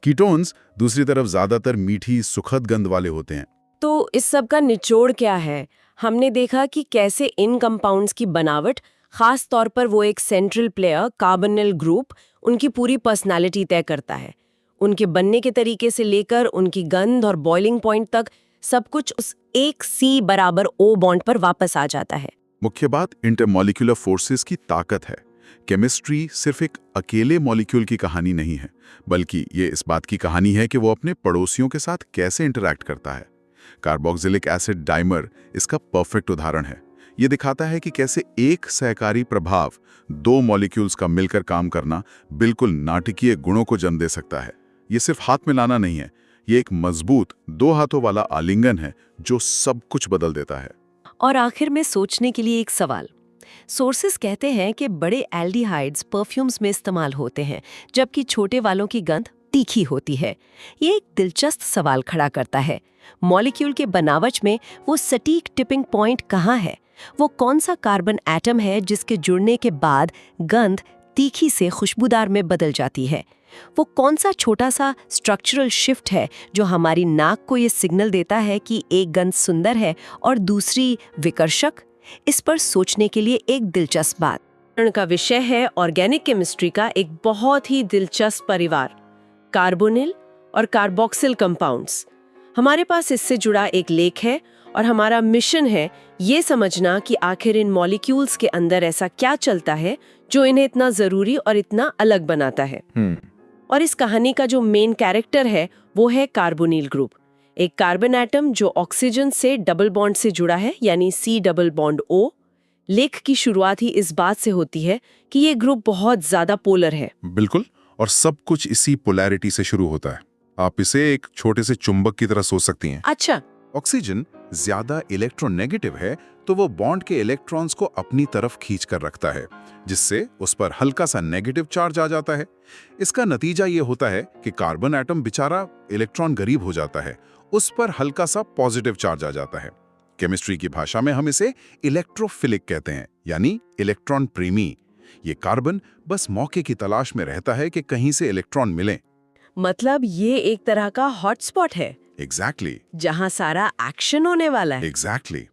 Speaker 1: कीटोन्स दूसरी तरफ ज्यादातर मीठी सुखद गंध वाले होते हैं।
Speaker 2: तो इस सब का निचोड़ क्या है? हमने देखा कि कैसे इन कंपाउंड्स की बनावट, खास तौर पर वो एक सेंट्रल प्लेयर कार्बोनिल ग्रुप, उनकी पूरी पर्सनालिटी तय करता है। उनके बनने के तरीके से लेकर उनकी गंध और बॉइलिंग पॉइंट तक सब कुछ उस एक C बराबर O बॉन्ड पर वापस आ जाता है।
Speaker 1: मुख्य बात इंटरमॉलिक्यूलर फोर्सेस की ताकत है। केमिस्ट्री सिर्फ एक अकेले मॉलिक्यूल की कहानी नहीं है, बल्कि ये इस बात की कहानी है कि वो अपने पड़ोसियों के साथ कैसे इंटरैक्ट करता है। कार्बोक्सिलिक एसिड डाइमर इसका परफेक्ट उदाहरण है। ये दिखाता है कि कैसे एक सहकारी प्रभाव दो मॉलिक्यूल्स का मिलकर काम करना बिल्कुल नाटकीय गुणों को जन्म दे सकता है। ये सिर्फ हाथ मिलाना नहीं है, ये एक मजबूत दो हाथों वाला आलिंगन है जो सब कुछ बदल देता है।
Speaker 2: और आखिर में सोचने के लिए एक सवाल। सोर्सेस कहते हैं कि बड़े एल्डिहाइड्स परफ्यूम्स में इस्तेमाल होते हैं, जबकि छोटे वालों की गंध तीखी होती है। ये एक दिलचस्प सवाल खड़ा करता है। मॉलिक्यूल के बनावट में वो सटीक टिपिंग पॉइंट कहाँ है? वो कौन सा कार्बन एटम है जिसके जुड़ने के बाद गंध तीखी से खुशबूदार में बदल जाती है? वो कौन सा छोटा सा स्ट्रक्चरल शिफ्ट है जो हमारी नाक को ये सिग्नल देता है कि एक गंध सुंदर है और दूसरी विकर्षक? इस पर सोचने के लिए एक दिलचस्प बात का विषय है ऑर्गेनिक केमिस्ट्री का एक बहुत ही दिलचस्प परिवार, कार्बोनिल और कार्बोक्सिल कंपाउंड्स। हमारे पास इससे जुड़ा एक लेख है और हमारा मिशन है ये समझना कि आखिर इन मॉलिक्यूल्स के अंदर ऐसा क्या चलता है जो इन्हें इतना जरूरी और इतना अलग बनाता है। और इस कहानी का जो मेन कैरेक्टर है वो है कार्बोनिल ग्रुप, एक कार्बन एटम जो ऑक्सीजन से डबल बॉन्ड से जुड़ा है, यानी C डबल बॉन्ड O। लेख की शुरुआत ही इस बात से होती है कि ये ग्रुप बहुत ज्यादा पोलर है।
Speaker 1: बिल्कुल, और सब कुछ इसी पोलैरिटी से शुरू होता है। आप इसे एक छोटे से चुंबक की तरह सोच सकती हैं।
Speaker 2: अच्छा,
Speaker 1: ऑक्सीजन ज्यादा इलेक्ट्रोनेगेटिव है तो वो बॉन्ड के इलेक्ट्रॉन्स को अपनी तरफ खींच कर रखता है, जिससे उस पर हल्का सा नेगेटिव चार्ज आ जाता है। इसका नतीजा ये होता है कि कार्बन एटम बेचारा इलेक्ट्रॉन गरीब हो जाता है, उस पर हल्का सा पॉजिटिव चार्ज आ जाता है। केमिस्ट्री की भाषा में हम इसे इलेक्ट्रोफिलिक कहते हैं, यानी इलेक्ट्रॉन प्रेमी। ये कार्बन बस मौके की तलाश में रहता है कि कहीं से इलेक्ट्रॉन मिले।
Speaker 2: मतलब ये एक तरह का हॉटस्पॉट है।
Speaker 1: एग्जैक्टली
Speaker 2: जहां सारा एक्शन होने वाला है।
Speaker 1: एग्जैक्टली।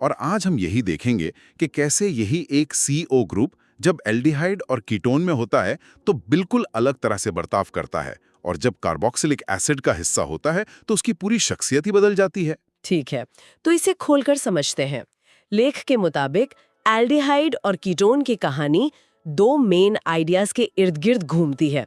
Speaker 1: और आज हम यही देखेंगे कि कैसे यही एक CO ग्रुप जब एल्डिहाइड और कीटोन में होता है तो बिल्कुल अलग तरह से बर्ताव करता है, और जब कार्बोक्सिलिक एसिड का हिस्सा होता है तो उसकी पूरी शख्सियत ही बदल जाती है।
Speaker 2: ठीक है, तो इसे खोलकर समझते हैं। लेख के मुताबिक एल्डिहाइड और कीटोन की कहानी दो मेन आइडियाज के इर्द गिर्द घूमती है।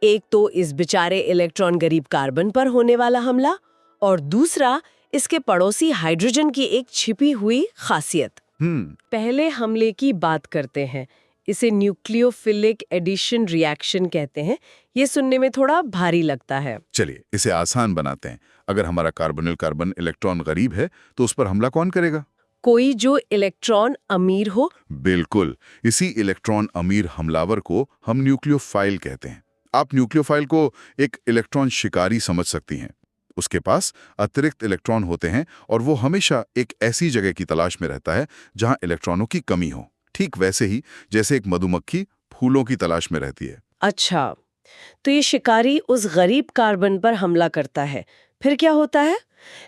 Speaker 2: एक तो इस बेचारे इलेक्ट्रॉन गरीब कार्बन पर होने वाला हमला, और दूसरा इसके पड़ोसी हाइड्रोजन की एक छिपी हुई खासियत। पहले हमले की बात करते हैं। इसे न्यूक्लियोफिलिक एडिशन रिएक्शन कहते हैं। ये सुनने में थोड़ा भारी लगता है।
Speaker 1: चलिए इसे आसान बनाते हैं। अगर हमारा कार्बोनिल कार्बन इलेक्ट्रॉन गरीब है तो उस पर हमला कौन करेगा?
Speaker 2: कोई जो इलेक्ट्रॉन अमीर हो।
Speaker 1: बिल्कुल, इसी इलेक्ट्रॉन अमीर हमलावर को हम न्यूक्लियोफाइल कहते हैं। आप न्यूक्लियोफाइल को एक इलेक्ट्रॉन शिकारी समझ सकती हैं। उसके पास अतिरिक्त इलेक्ट्रॉन होते हैं और वो हमेशा एक ऐसी जगह की तलाश में रहता है जहां इलेक्ट्रॉनों की कमी हो। ठीक वैसे ही जैसे एक मधुमक्खी फूलों की तलाश में रहती है।
Speaker 2: अच्छा, तो ये शिकारी उस गरीब कार्बन पर हमला करता है। फिर क्या होता है?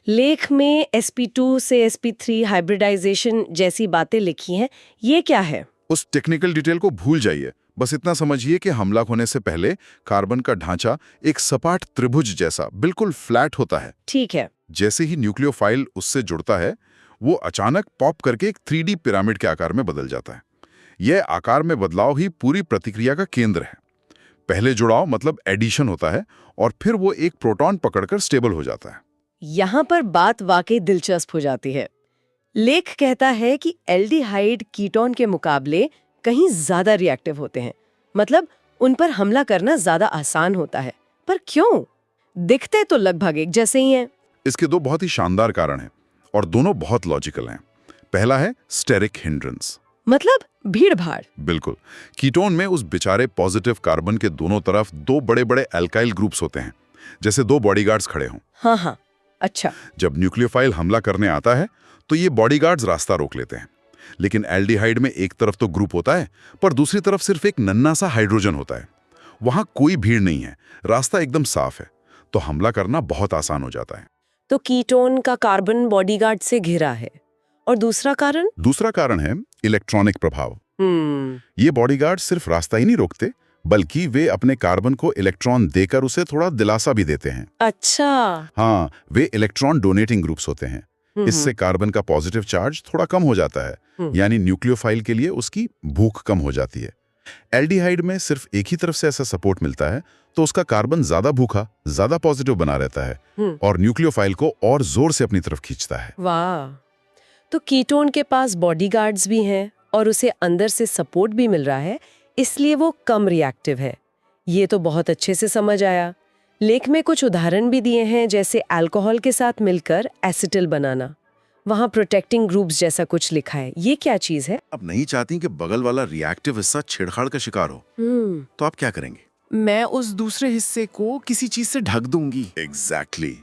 Speaker 2: लेख में sp2 से sp3 हाइब्रिडाइजेशन जैसी बातें लिखी हैं। ये क्या है?
Speaker 1: उस टेक्निकल डिटेल को भूल जाइए, बस इतना समझिए कि हमला होने से पहले कार्बन का ढांचा एक सपाट त्रिभुज जैसा बिल्कुल फ्लैट होता है।
Speaker 2: ठीक है।
Speaker 1: जैसे ही न्यूक्लियोफाइल उससे जुड़ता है वो अचानक पॉप करके एक 3D पिरामिड के आकार में बदल जाता है। यह आकार में बदलाव ही पूरी प्रतिक्रिया का केंद्र है। पहले जुड़ाव मतलब एडिशन होता है और फिर वो एक प्रोटॉन पकड़कर स्टेबल हो जाता है।
Speaker 2: यहाँ पर बात वाकई दिलचस्प हो जाती है। लेख कहता है कि एल्डिहाइड कीटोन के मुकाबले कहीं ज्यादा रिएक्टिव होते हैं। मतलब उन पर हमला करना ज्यादा आसान होता है। पर क्यों? दिखते तो लगभग एक जैसे ही हैं।
Speaker 1: इसके दो बहुत ही शानदार कारण हैं और दोनों बहुत लॉजिकल हैं। पहला है स्टेरिक हिंड्रेंस।
Speaker 2: मतलब भीड़ भाड़।
Speaker 1: बिल्कुल। कीटोन में उस बेचारे पॉजिटिव कार्बन के दोनों तरफ दो बड़े बड़े एल्काइल ग्रुप्स होते हैं, जैसे दो बॉडीगार्ड्स खड़े हों।
Speaker 2: हाँ हाँ, अच्छा।
Speaker 1: जब न्यूक्लियोफाइल हमला करने आता है तो ये बॉडीगार्ड्स रास्ता रोक लेते हैं। लेकिन एल्डिहाइड में एक तरफ तो ग्रुप होता है, पर दूसरी तरफ सिर्फ एक नन्हा सा हाइड्रोजन होता है। वहां कोई भीड़ नहीं है, रास्ता एकदम साफ है, तो हमला करना बहुत आसान हो जाता है।
Speaker 2: तो कीटोन का कार्बन बॉडीगार्ड से घिरा है। और दूसरा कारण?
Speaker 1: दूसरा कारण है इलेक्ट्रॉनिक प्रभाव। ये बॉडीगार्ड सिर्फ रास्ता ही नहीं रोकते, बल्कि वे अपने कार्बन को इलेक्ट्रॉन देकर उसे थोड़ा दिलासा भी देते हैं।
Speaker 2: अच्छा।
Speaker 1: हाँ, वे इलेक्ट्रॉन डोनेटिंग ग्रुप्स होते हैं। इससे कार्बन का पॉजिटिव चार्ज थोड़ा कम हो जाता है, यानी न्यूक्लियोफाइल के लिए उसकी भूख कम हो जाती है। एल्डिहाइड में सिर्फ एक ही तरफ से ऐसा सपोर्ट मिलता है, तो उसका कार्बन ज्यादा भूखा, ज्यादा पॉजिटिव बना रहता है और न्यूक्लियोफाइल को और जोर से अपनी तरफ खींचता है।
Speaker 2: वाह! तो कीटोन के पास बॉडीगार्ड्स भी हैं और उसे अंदर से सपोर्ट भी मिल रहा है, इसलिए वो कम रिएक्टिव है। ये तो बहुत अच्छे से समझ आया। लेख में कुछ उदाहरण भी दिए हैं, जैसे अल्कोहल के साथ मिलकर एसिटिल बनाना। वहाँ प्रोटेक्टिंग ग्रुप्स जैसा कुछ लिखा है। ये क्या चीज है?
Speaker 5: आप नहीं चाहती कि बगल वाला रिएक्टिव हिस्सा छेड़छाड़ का शिकार हो, तो आप क्या करेंगे?
Speaker 6: मैं उस दूसरे हिस्से को किसी चीज से ढक दूंगी।
Speaker 5: एग्जैक्टली।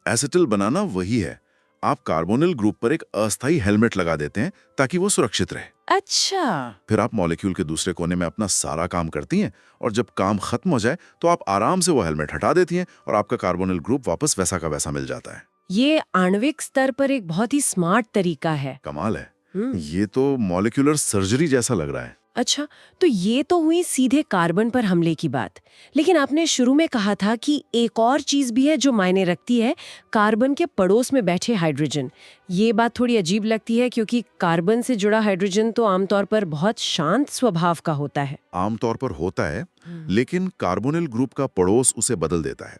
Speaker 5: एसिटिल बनाना वही है। आप कार्बोनिल ग्रुप पर एक अस्थायी हेलमेट लगा देते हैं ताकि वो सुरक्षित रहे।
Speaker 6: अच्छा।
Speaker 5: फिर आप मॉलिक्यूल के दूसरे कोने में अपना सारा काम करती हैं और जब काम खत्म हो जाए तो आप आराम से वो हेलमेट हटा देती हैं और आपका कार्बोनिल ग्रुप वापस वैसा का वैसा मिल जाता है।
Speaker 2: ये आणविक स्तर पर एक बहुत ही स्मार्ट तरीका है।
Speaker 5: कमाल है। ये तो मॉलिक्यूलर सर्जरी जैसा लग रहा है।
Speaker 2: अच्छा, तो ये तो हुई सीधे कार्बन पर हमले की बात। लेकिन आपने शुरू में कहा था कि एक और चीज भी है जो मायने रखती है, कार्बन के पड़ोस में बैठे हाइड्रोजन। ये बात थोड़ी अजीब लगती है, क्योंकि कार्बन से जुड़ा हाइड्रोजन तो आमतौर पर बहुत शांत स्वभाव का होता है।
Speaker 5: आमतौर पर होता है, लेकिन कार्बोनिल ग्रुप का पड़ोस उसे बदल देता है।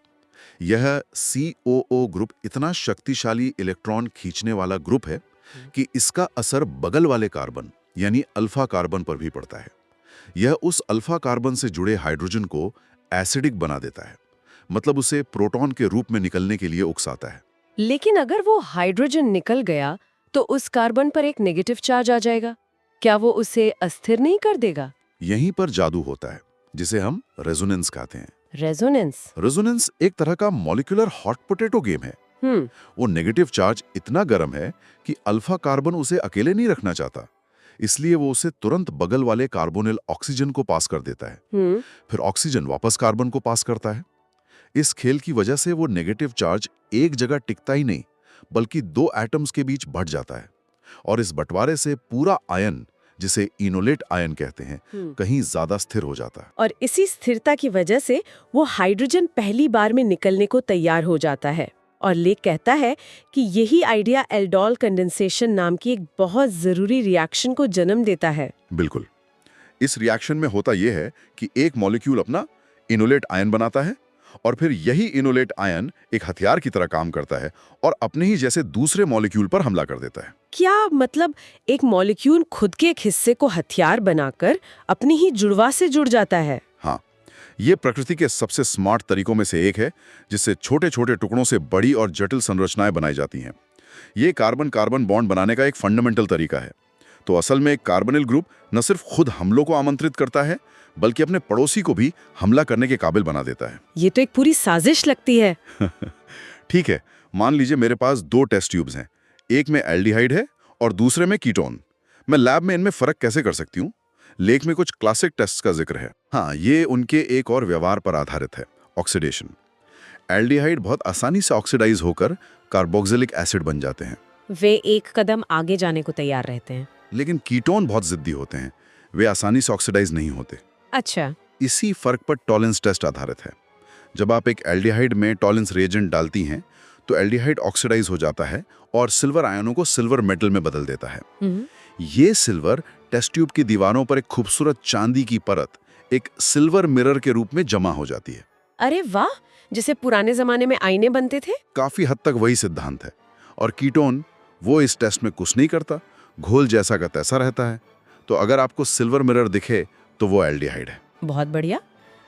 Speaker 5: यह COO ग्रुप इतना शक्तिशाली इलेक्ट्रॉन खींचने वाला ग्रुप है कि इसका असर बगल वाले कार्बन यानी अल्फा कार्बन पर भी पड़ता है। यह उस अल्फा कार्बन से जुड़े हाइड्रोजन को एसिडिक बना देता है, मतलब उसे प्रोटॉन के रूप में निकलने के लिए उकसाता है।
Speaker 2: लेकिन अगर वो हाइड्रोजन निकल गया तो उस कार्बन पर एक नेगेटिव चार्ज आ जाएगा। क्या वो उसे अस्थिर नहीं कर देगा?
Speaker 5: यहीं पर जादू होता है, जिसे हम रेजोनेंस कहते हैं।
Speaker 2: रेजोनेंस?
Speaker 5: रेजोनेंस एक तरह का मॉलिक्यूलर हॉट पोटैटो गेम है। वो नेगेटिव चार्ज इतना गर्म है कि अल्फा कार्बन उसे अकेले नहीं रखना चाहता, इसलिए वो उसे तुरंत बगल वाले कार्बोनिल ऑक्सीजन को पास कर देता है। फिर ऑक्सीजन वापस कार्बन को पास करता है। इस खेल की वजह से वो नेगेटिव चार्ज एक जगह टिकता ही नहीं, बल्कि दो एटम्स के बीच बंट जाता है और इस बंटवारे से पूरा आयन, जिसे इनोलेट आयन कहते हैं, कहीं ज्यादा स्थिर हो जाता है।
Speaker 2: और इसी स्थिरता की वजह से वो हाइड्रोजन पहली बार में निकलने को तैयार हो जाता है। और लेख कहता है कि यही आइडिया एल्डोल कंडेंसेशन नाम की एक बहुत जरूरी रिएक्शन को जन्म देता है।
Speaker 1: बिल्कुल। इस रिएक्शन में होता यह है कि एक मॉलिक्यूल अपना इनोलेट आयन बनाता है और फिर यही इनोलेट आयन एक हथियार की तरह काम करता है और अपने ही जैसे दूसरे मॉलिक्यूल पर हमला कर देता है।
Speaker 2: क्या मतलब एक मॉलिक्यूल खुद के एक हिस्से को हथियार बनाकर अपनी ही जुड़वा से जुड़ जाता है?
Speaker 1: हाँ, ये प्रकृति के सबसे स्मार्ट तरीकों में से एक है, जिससे छोटे छोटे टुकड़ों से बड़ी और जटिल संरचनाएं बनाई जाती हैं। ये कार्बन कार्बन बॉन्ड बनाने का एक फंडामेंटल तरीका है। तो असल में एक कार्बोनिल ग्रुप न सिर्फ खुद हमलों को आमंत्रित करता है, बल्कि अपने पड़ोसी को भी हमला करने के काबिल बना देता है।
Speaker 2: ये तो एक पूरी साजिश लगती है।
Speaker 1: ठीक है, मान लीजिए मेरे पास दो टेस्ट ट्यूब्स हैं, एक में एल्डिहाइड है और दूसरे में कीटोन। मैं लैब में इनमें फर्क कैसे कर सकती हूँ? लेख में कुछ क्लासिक टेस्ट का जिक्र है। हाँ, ये उनके एक और व्यवहार पर आधारित है, ऑक्सीडेशन। एल्डिहाइड बहुत आसानी से ऑक्सीडाइज होकर कार्बोक्सिलिक एसिड बन जाते हैं।
Speaker 2: वे एक कदम आगे जाने को तैयार रहते हैं।
Speaker 1: लेकिन कीटोन बहुत जिद्दी होते हैं, वे आसानी से ऑक्सीडाइज नहीं होते।
Speaker 2: अच्छा।
Speaker 1: इसी फर्क पर टॉलेंस टेस्ट आधारित है। जब आप एक एल्डिहाइड में टॉलेंस रिएजेंट डालती हैं, तो एल्डिहाइड ऑक्सीडाइज हो जाता है और सिल्वर आयनों को सिल्वर मेटल में बदल देता है। ये सिल्वर टेस्ट ट्यूब की दीवारों पर एक खूबसूरत चांदी की परत, एक सिल्वर मिरर के रूप में जमा हो जाती है।
Speaker 2: अरे वाह, जैसे पुराने जमाने में आईने बनते थे।
Speaker 1: काफी हद तक वही सिद्धांत है। और कीटोन वो इस टेस्ट में कुछ नहीं करता, घोल जैसा का तैसा रहता है। तो अगर आपको सिल्वर मिरर दिखे तो वो एल्डिहाइड है।
Speaker 2: बहुत बढ़िया।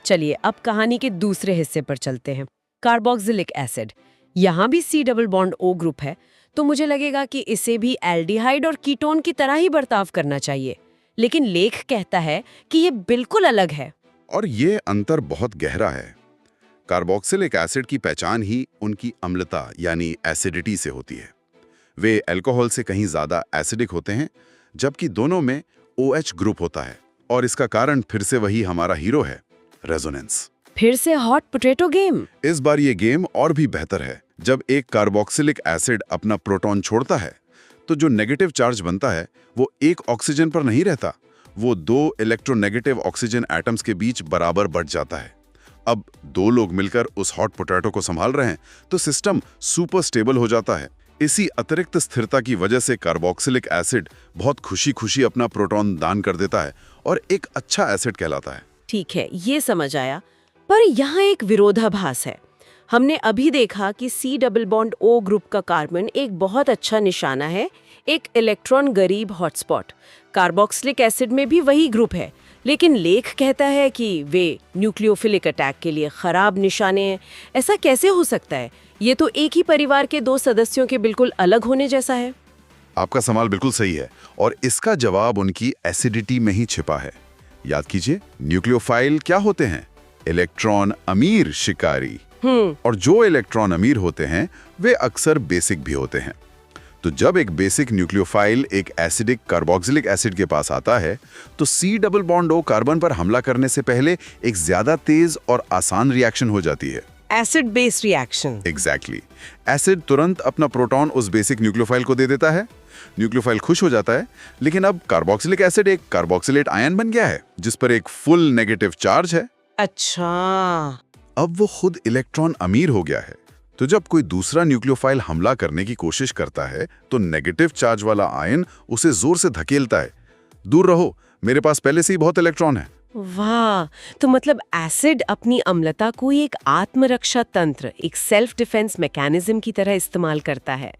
Speaker 2: चलिए अब कहानी के दूसरे हिस्से पर चलते हैं, कार्बोक्सिलिक एसिड। यहाँ भी C double bond O group है, तो मुझे लगेगा कि इसे भी एल्डिहाइड और कीटोन की तरह ही बर्ताव करना चाहिए, लेकिन लेख कहता है कि ये बिल्कुल अलग है।
Speaker 1: और ये अंतर बहुत गहरा है। कार्बोक्सिलिक एसिड की पहचान ही उनकी अम्लता यानी एसिडिटी से होती है। वे अल्कोहल से कहीं ज्यादा एसिडिक होते हैं, जबकि दोनों में OH ग्रुप होता है। और इसका कारण फिर से वही हमारा हीरो है, रेजोनेंस।
Speaker 2: फिर से हॉट पोटैटो गेम।
Speaker 1: इस बार ये गेम और भी बेहतर है। जब एक कार्बोक्सिलिक एसिड अपना प्रोटॉन छोड़ता है, तो जो नेगेटिव चार्ज बनता है वो एक ऑक्सीजन पर नहीं रहता, वो दो इलेक्ट्रोनेगेटिव ऑक्सीजन एटम्स के बीच बराबर बढ़ जाता है। अब दो लोग मिलकर उस हॉट पोटैटो को संभाल रहे हैं, तो सिस्टम सुपर स्टेबल हो जाता है। इसी अतिरिक्त स्थिरता की वजह से कार्बोक्सिलिक एसिड बहुत खुशी-खुशी अपना प्रोटॉन दान कर देता है और एक अच्छा एसिड कहलाता है।
Speaker 2: ठीक है, ये समझ आया, पर यहाँ एक विरोधाभास है। हमने अभी देखा कि C double bond O group का कार्बन एक बहुत अच्छा निशाना है, एक इलेक्ट्रॉन गरीब हॉटस्पॉट। कार्बोक्सिलिक एसिड में भी वही ग्रुप है, लेकिन लेख कहता है कि वे न्यूक्लियोफिलिक अटैक के लिए खराब निशाने हैं। ऐसा कैसे हो सकता है? ये तो एक ही परिवार के दो सदस्यों के बिल्कुल अलग होने जैसा है।
Speaker 1: आपका सवाल बिल्कुल सही है और इसका जवाब उनकी एसिडिटी में ही छिपा है। याद कीजिए, न्यूक्लियोफाइल क्या होते हैं? इलेक्ट्रॉन अमीर शिकारी। और जो इलेक्ट्रॉन अमीर होते हैं वे अक्सर बेसिक भी होते हैं। तो जब एक बेसिक न्यूक्लियोफाइल एक एसिडिक कार्बोक्सिलिक एसिड के पास आता है, तो C double bond O carbon पर हमला करने से पहले एक ज्यादा तेज और आसान रिएक्शन हो जाती है।
Speaker 2: Acid base reaction.
Speaker 1: Exactly. Acid तुरंत अपना प्रोटॉन उस बेसिक न्यूक्लियोफाइल को दे देता है। न्यूक्लियोफाइल खुश हो जाता है, लेकिन अब कार्बोक्सिलिक एसिड एक कार्बोक्सिलेट आयन बन गया है जिस पर एक फुल नेगेटिव चार्ज है।
Speaker 2: अच्छा,
Speaker 1: अब वो खुद इलेक्ट्रॉन अमीर हो गया है। तो जब कोई दूसरा न्यूक्लियोफाइल हमला करने की कोशिश करता है, तो नेगेटिव चार्ज वाला आयन उसे जोर से धकेलता है, दूर रहो, मेरे पास पहले से ही बहुत इलेक्ट्रॉन है।
Speaker 2: वाह, तो मतलब एसिड अपनी अम्लता को एक आत्मरक्षा तंत्र, एक सेल्फ डिफेंस मैकेनिज्म की तरह इस्तेमाल करता है।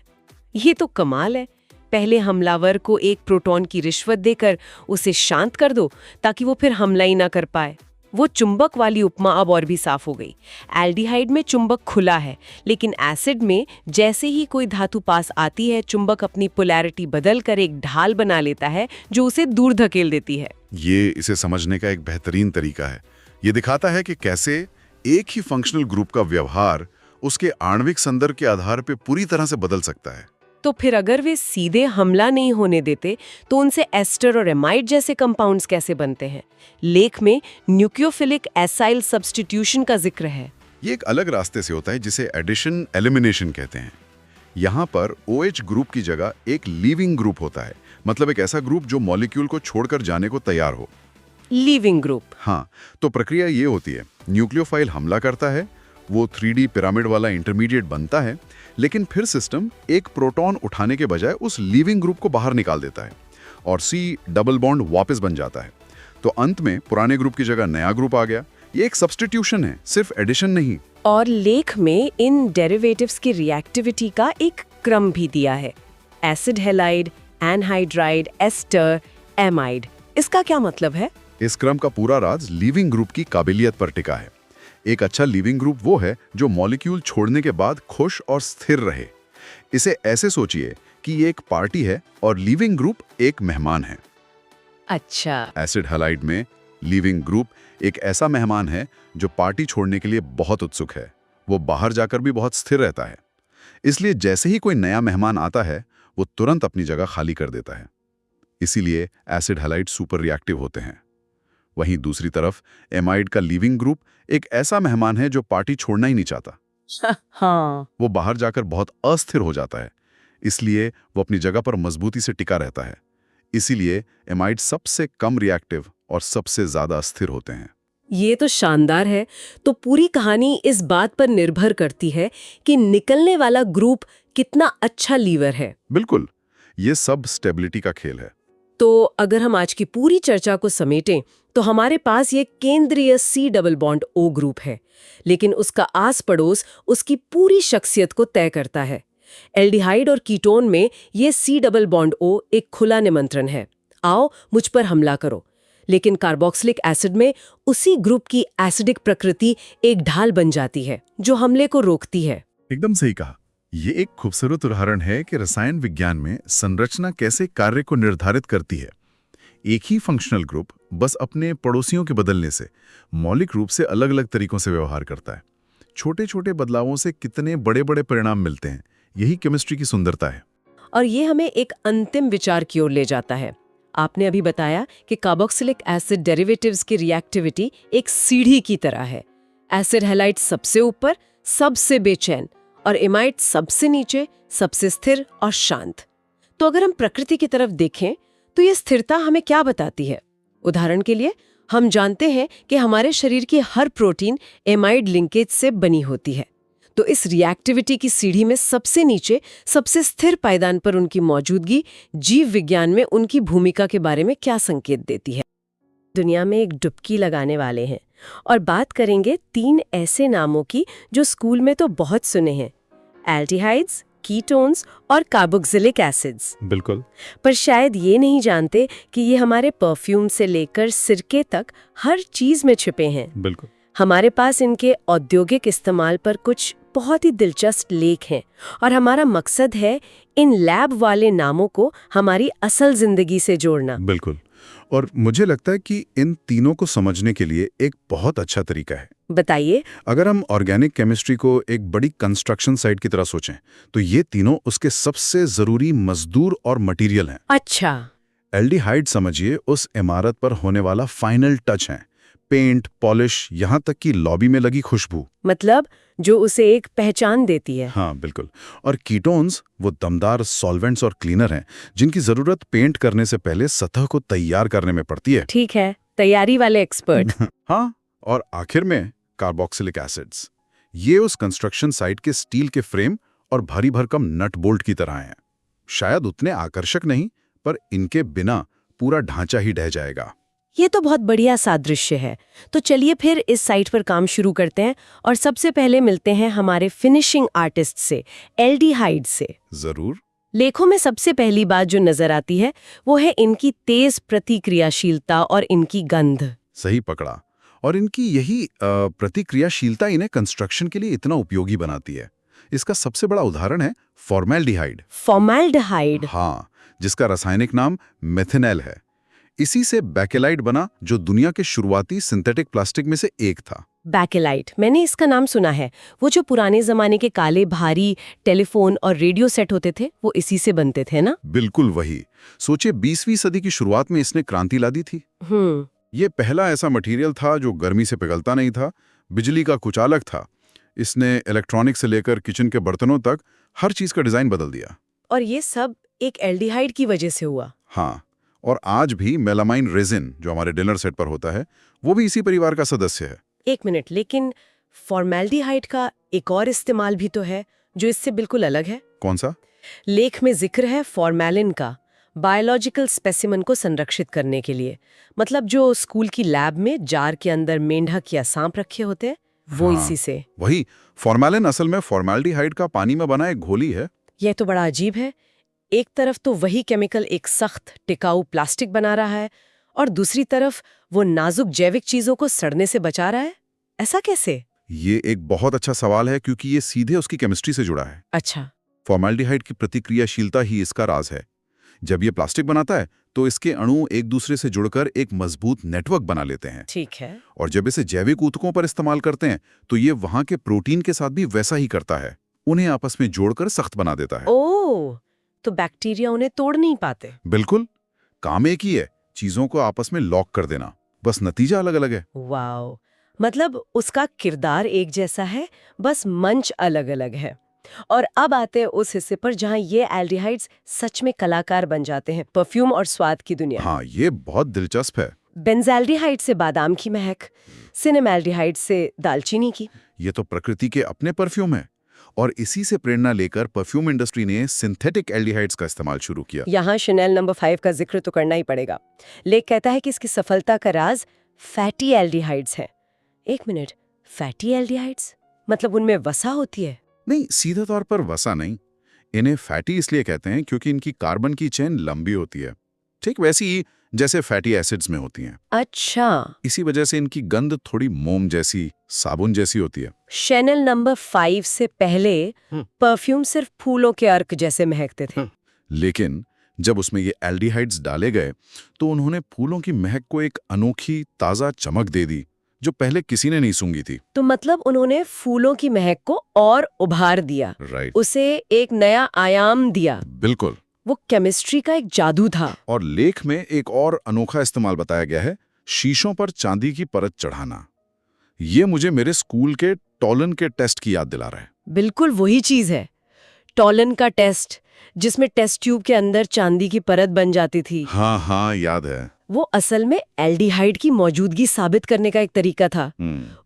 Speaker 2: ये तो कमाल है। पहले हमलावर को एक प्रोटॉन की रिश्वत देकर उसे शांत कर दो ताकि वो फिर हमला ही ना कर पाए। वो चुंबक वाली उपमा अब और भी साफ हो गई। एल्डिहाइड में चुंबक खुला है, लेकिन एसिड में जैसे ही कोई धातु पास आती है, चुंबक अपनी पोलैरिटी बदल कर एक ढाल बना लेता है जो उसे दूर धकेल देती है।
Speaker 1: ये इसे समझने का एक बेहतरीन तरीका है। ये दिखाता है कि कैसे एक ही फंक्शनल ग्रुप का व्यवहार उसके आणविक संदर्भ के आधार पर पूरी तरह से बदल सकता है।
Speaker 2: तो फिर अगर वे सीधे हमला नहीं होने देते, तो उनसे एस्टर और एमाइड जैसे कंपाउंड्स कैसे बनते हैं? लेख में न्यूक्लियोफिलिक एसाइल सब्स्टिट्यूशन का जिक्र है।
Speaker 1: ये एक अलग रास्ते से होता है जिसे एडिशन एलिमिनेशन कहते हैं। यहाँ पर OH ग्रुप की जगह एक लीविंग ग्रुप होता है, मतलब एक ऐसा ग्रुप जो मॉलिक्यूल को छोड़कर जाने को तैयार हो।
Speaker 2: Leaving group.
Speaker 1: हाँ, तो प्रक्रिया ये होती है, न्यूक्लियोफाइल हमला करता है, वो 3D पिरामिड वाला इंटरमीडिएट बनता है, लेकिन फिर सिस्टम एक प्रोटॉन उठाने के बजाय उस लीविंग ग्रुप को बाहर निकाल देता है और C डबल बॉन्ड वापस बन जाता है। तो अंत में पुराने ग्रुप की जगह नया ग्रुप आ गया। ये एक सब्स्टिट्यूशन है, सिर्फ एडिशन नहीं।
Speaker 2: और लेख में इन डेरिवेटिव्स की रिएक्टिविटी का एक क्रम भी दिया है। Acid halide, anhydride, ester, amide. इसका क्या मतलब है?
Speaker 1: इस क्रम का पूरा राज लीविंग ग्रुप की काबिलियत पर टिका है। एक अच्छा लीविंग ग्रुप वो है जो मॉलिक्यूल छोड़ने के बाद खुश और स्थिर रहे। इसे ऐसे सोचिए कि ये एक पार्टी है और लीविंग ग्रुप एक मेहमान है।
Speaker 2: अच्छा।
Speaker 1: एसिड हैलाइड में लीविंग ग्रुप एक ऐसा मेहमान है जो पार्टी छोड़ने के लिए बहुत उत्सुक है। वो बाहर जाकर भी बहुत स्थिर रहता है, इसलिए जैसे ही कोई नया मेहमान आता है वो तुरंत अपनी जगह खाली कर देता है। इसीलिए एसिड हैलाइड सुपर रिएक्टिव होते हैं। वहीं दूसरी तरफ एमाइड का लीविंग ग्रुप एक ऐसा मेहमान है जो पार्टी छोड़ना ही नहीं चाहता।
Speaker 2: हाँ।
Speaker 1: वो बाहर जाकर बहुत अस्थिर हो जाता है, इसलिए वो अपनी जगह पर मजबूती से टिका रहता है। इसीलिए एमाइड सबसे कम रिएक्टिव और सबसे ज्यादा अस्थिर होते हैं।
Speaker 2: ये तो शानदार है। तो पूरी कहानी इस बात पर निर्भर करती है कि निकलने वाला ग्रुप कितना अच्छा लीवर है।
Speaker 1: बिल्कुल, ये सब स्टेबिलिटी का खेल है।
Speaker 2: तो अगर हम आज की पूरी चर्चा को समेटें, तो हमारे पास ये केंद्रीय C double bond O group है, लेकिन उसका आस पड़ोस उसकी पूरी शख्सियत को तय करता है। एल्डिहाइड और कीटोन में ये C डबल बॉन्ड O एक खुला निमंत्रण है, आओ मुझ पर हमला करो। लेकिन कार्बोक्सिलिक एसिड में उसी ग्रुप की एसिडिक प्रकृति एक ढाल बन जाती है जो हमले को रोकती है।
Speaker 3: एकदम सही कहा। ये एक खूबसूरत उदाहरण है कि रसायन विज्ञान में संरचना कैसे कार्य को निर्धारित करती है। एक ही फंक्शनल ग्रुप बस अपने पड़ोसियों के बदलने से मौलिक रूप से अलग-अलग तरीकों से व्यवहार करता है। छोटे-छोटे बदलावों से कितने बड़े-बड़े परिणाम मिलते हैं, यही केमिस्ट्री की सुंदरता है।
Speaker 2: और ये हमें एक अंतिम विचार की ओर ले जाता है। आपने अभी बताया कि कार्बोक्सिलिक एसिड डेरिवेटिव्स की रिएक्टिविटी एक सीढ़ी की तरह है। एसिड हैलाइड सबसे ऊपर, सबसे बेचैन, और इमाइड सबसे नीचे, सबसे स्थिर और शांत। तो अगर हम प्रकृति की तरफ देखें तो ये स्थिरता हमें क्या बताती है? उदाहरण के लिए हम जानते हैं कि हमारे शरीर की हर प्रोटीन एमाइड लिंकेज से बनी होती है। तो इस रिएक्टिविटी की सीढ़ी में सबसे नीचे, सबसे स्थिर पायदान पर उनकी मौजूदगी जीव विज्ञान में उनकी भूमिका के बारे में क्या संकेत देती है? दुनिया में एक डुबकी लगाने वाले हैं और बात करेंगे 3 ऐसे नामों की जो स्कूल में तो बहुत सुने हैं: एल्डिहाइड्स, कीटोन्स और कार्बोक्सिलिक एसिड्स।
Speaker 3: बिल्कुल।
Speaker 2: पर शायद ये नहीं जानते कि ये हमारे परफ्यूम से लेकर सिरके तक हर चीज में छिपे हैं।
Speaker 3: बिल्कुल।
Speaker 2: हमारे पास इनके औद्योगिक इस्तेमाल पर कुछ बहुत ही दिलचस्प लेख हैं और हमारा मकसद है इन लैब वाले नामों को हमारी असल जिंदगी से जोड़ना।
Speaker 3: बिल्कुल। और मुझे लगता है कि इन तीनों को समझने के लिए एक बहुत अच्छा तरीका है।
Speaker 2: बताइए।
Speaker 3: अगर हम ऑर्गेनिक केमिस्ट्री को एक बड़ी कंस्ट्रक्शन साइट की तरह सोचें तो ये तीनों उसके सबसे जरूरी मजदूर और मटेरियल हैं।
Speaker 2: अच्छा।
Speaker 3: एल्डिहाइड समझिए उस इमारत पर होने वाला फाइनल टच है। पेंट, पॉलिश, यहाँ तक कि लॉबी में लगी खुशबू,
Speaker 2: मतलब जो उसे एक पहचान देती है।
Speaker 3: हाँ बिल्कुल। और कीटोन्स वो दमदार सॉल्वेंट्स और क्लीनर हैं जिनकी जरूरत पेंट करने से पहले सतह को तैयार करने में पड़ती है।
Speaker 2: ठीक है, तैयारी वाले एक्सपर्ट।
Speaker 3: हाँ। और आखिर में कार्बोक्सिलिक एसिड्स, ये उस कंस्ट्रक्शन साइट के स्टील के फ्रेम और भारी भरकम नट बोल्ट की तरह हैं। शायद उतने आकर्षक नहीं, पर इनके बिना पूरा ढांचा ही ढह जाएगा।
Speaker 2: ये तो बहुत बढ़िया सादृश्य है। तो चलिए फिर इस साइट पर काम शुरू करते हैं और सबसे पहले मिलते हैं हमारे फिनिशिंग आर्टिस्ट से, एल्डिहाइड से।
Speaker 3: जरूर।
Speaker 2: लेखों में सबसे पहली बात जो नजर आती है वो है इनकी तेज प्रतिक्रियाशीलता और इनकी गंध।
Speaker 3: सही पकड़ा। और इनकी यही प्रतिक्रियाशीलता इन्हें कंस्ट्रक्शन के लिए इतना उपयोगी बनाती है। इसका सबसे बड़ा उदाहरण है फॉर्मेल्डिहाइड।
Speaker 2: फॉर्मेल्डिहाइड।
Speaker 3: हाँ, जिसका रासायनिक नाम मेथेनॉल है। इसी से बैकेलाइट बना जो दुनिया के शुरुआती सिंथेटिक प्लास्टिक में से एक था।
Speaker 2: बैकेलाइट, मैंने इसका नाम सुना है। वो जो पुराने जमाने के काले भारी टेलीफोन और रेडियो सेट होते थे वो इसी से बनते थे ना?
Speaker 3: बिल्कुल वही। सोचिए 20वीं सदी की शुरुआत में इसने क्रांति ला दी थी। ये पहला ऐसा मटेरियल था जो गर्मी से पिघलता नहीं था, बिजली का कुचालक था। इसने इलेक्ट्रॉनिक से लेकर किचन के बर्तनों तक हर चीज का डिजाइन बदल दिया।
Speaker 2: और ये सब एक एल्डिहाइड की वजह से हुआ।
Speaker 3: हाँ। और आज भी मेलामाइन रेजिन जो हमारे डिनर सेट पर होता है वो भी इसी परिवार का सदस्य है।
Speaker 2: एक मिनट, लेकिन फॉर्मेल्डिहाइड का एक और इस्तेमाल भी तो है जो इससे बिल्कुल अलग है।
Speaker 3: कौन सा?
Speaker 2: लेख में जिक्र है फॉर्मेलिन का, बायोलॉजिकल स्पेसिमन को संरक्षित करने के लिए। मतलब जो स्कूल की लैब में जार के अंदर मेंढक या सांप रखे होते हैं वो
Speaker 3: हाँ,
Speaker 2: इसी से।
Speaker 3: वही। फॉर्मेलिन असल में फॉर्मेल्डिहाइड का पानी में बना एक घोली है।
Speaker 2: यह तो बड़ा अजीब है। एक तरफ तो वही केमिकल एक सख्त टिकाऊ प्लास्टिक बना रहा है और दूसरी तरफ वो नाजुक जैविक चीजों को सड़ने से बचा रहा है। ऐसा कैसे?
Speaker 3: ये एक बहुत अच्छा सवाल है क्योंकि ये सीधे उसकी केमिस्ट्री से जुड़ा है।
Speaker 2: अच्छा।
Speaker 3: फॉर्मेल्डिहाइड की प्रतिक्रियाशीलता ही इसका राज है। जब ये प्लास्टिक बनाता है तो इसके अणु एक दूसरे से जुड़कर एक मजबूत नेटवर्क बना लेते हैं।
Speaker 2: ठीक है।
Speaker 3: और जब इसे जैविक ऊतकों पर इस्तेमाल करते हैं तो ये वहां के प्रोटीन के साथ भी वैसा ही करता है, उन्हें आपस में जोड़कर सख्त बना देता है।
Speaker 2: ओह, तो बैक्टीरिया उन्हें तोड़ नहीं पाते।
Speaker 3: बिल्कुल। काम एक ही है, चीजों को आपस में लॉक कर देना, बस नतीजा अलग अलग है।
Speaker 2: वाओ, मतलब उसका किरदार एक जैसा है, बस मंच अलग अलग है। और अब आते हैं उस हिस्से पर जहां ये एल्डिहाइड्स सच में कलाकार बन जाते हैं, परफ्यूम और स्वाद की दुनिया।
Speaker 3: हाँ, ये बहुत दिलचस्प है।
Speaker 2: बेंजाल्डिहाइड से बादाम की महक, सिनेमाल्डिहाइड से दालचीनी की।
Speaker 3: ये तो प्रकृति के अपने परफ्यूम है और इसी से प्रेरणा लेकर परफ्यूम इंडस्ट्री ने सिंथेटिक एल्डिहाइड्स का इस्तेमाल शुरू किया।
Speaker 2: यहाँ शनेल नंबर 5 का जिक्र तो करना ही पड़ेगा। लेख कहता है कि इसकी सफलता का राज फैटी एल्डिहाइड्स है। एक मिनट, फैटी एल्डिहाइड्स मतलब उनमें वसा होती है?
Speaker 3: नहीं, सीधे तौर पर वसा नहीं। इन्हें फैटी इसलिए कहते हैं क्योंकि इनकी कार्बन की चेन लंबी होती है। ठीक वैसी ही
Speaker 5: जैसे फैटी एसिड्स में होती हैं।
Speaker 2: अच्छा,
Speaker 5: इसी वजह से इनकी गंध थोड़ी मोम जैसी, साबुन जैसी होती है।
Speaker 2: शैनल नंबर 5 से पहले परफ्यूम सिर्फ फूलों के अर्क जैसे महकते थे।
Speaker 5: लेकिन जब उसमें ये एल्डिहाइड्स डाले गए तो उन्होंने फूलों की महक को एक अनोखी ताज़ा चमक दे दी जो पहले किसी ने नहीं सूंघी थी।
Speaker 2: तो मतलब उन्होंने फूलों की महक को और उभार दिया,
Speaker 5: राइट,
Speaker 2: उसे एक नया आयाम दिया।
Speaker 5: बिल्कुल।
Speaker 2: वो केमिस्ट्री का एक जादू था।
Speaker 5: और लेख में एक और अनोखा इस्तेमाल बताया गया है, शीशों पर चांदी की परत चढ़ाना। ये मुझे मेरे स्कूल के टॉलन के टेस्ट की याद दिला रहा है।
Speaker 2: बिल्कुल वही चीज है, टॉलन का टेस्ट, जिसमें टेस्ट ट्यूब के अंदर चांदी की परत बन जाती थी।
Speaker 5: हाँ हाँ, याद है।
Speaker 2: वो असल में एल्डिहाइड की मौजूदगी साबित करने का एक तरीका था।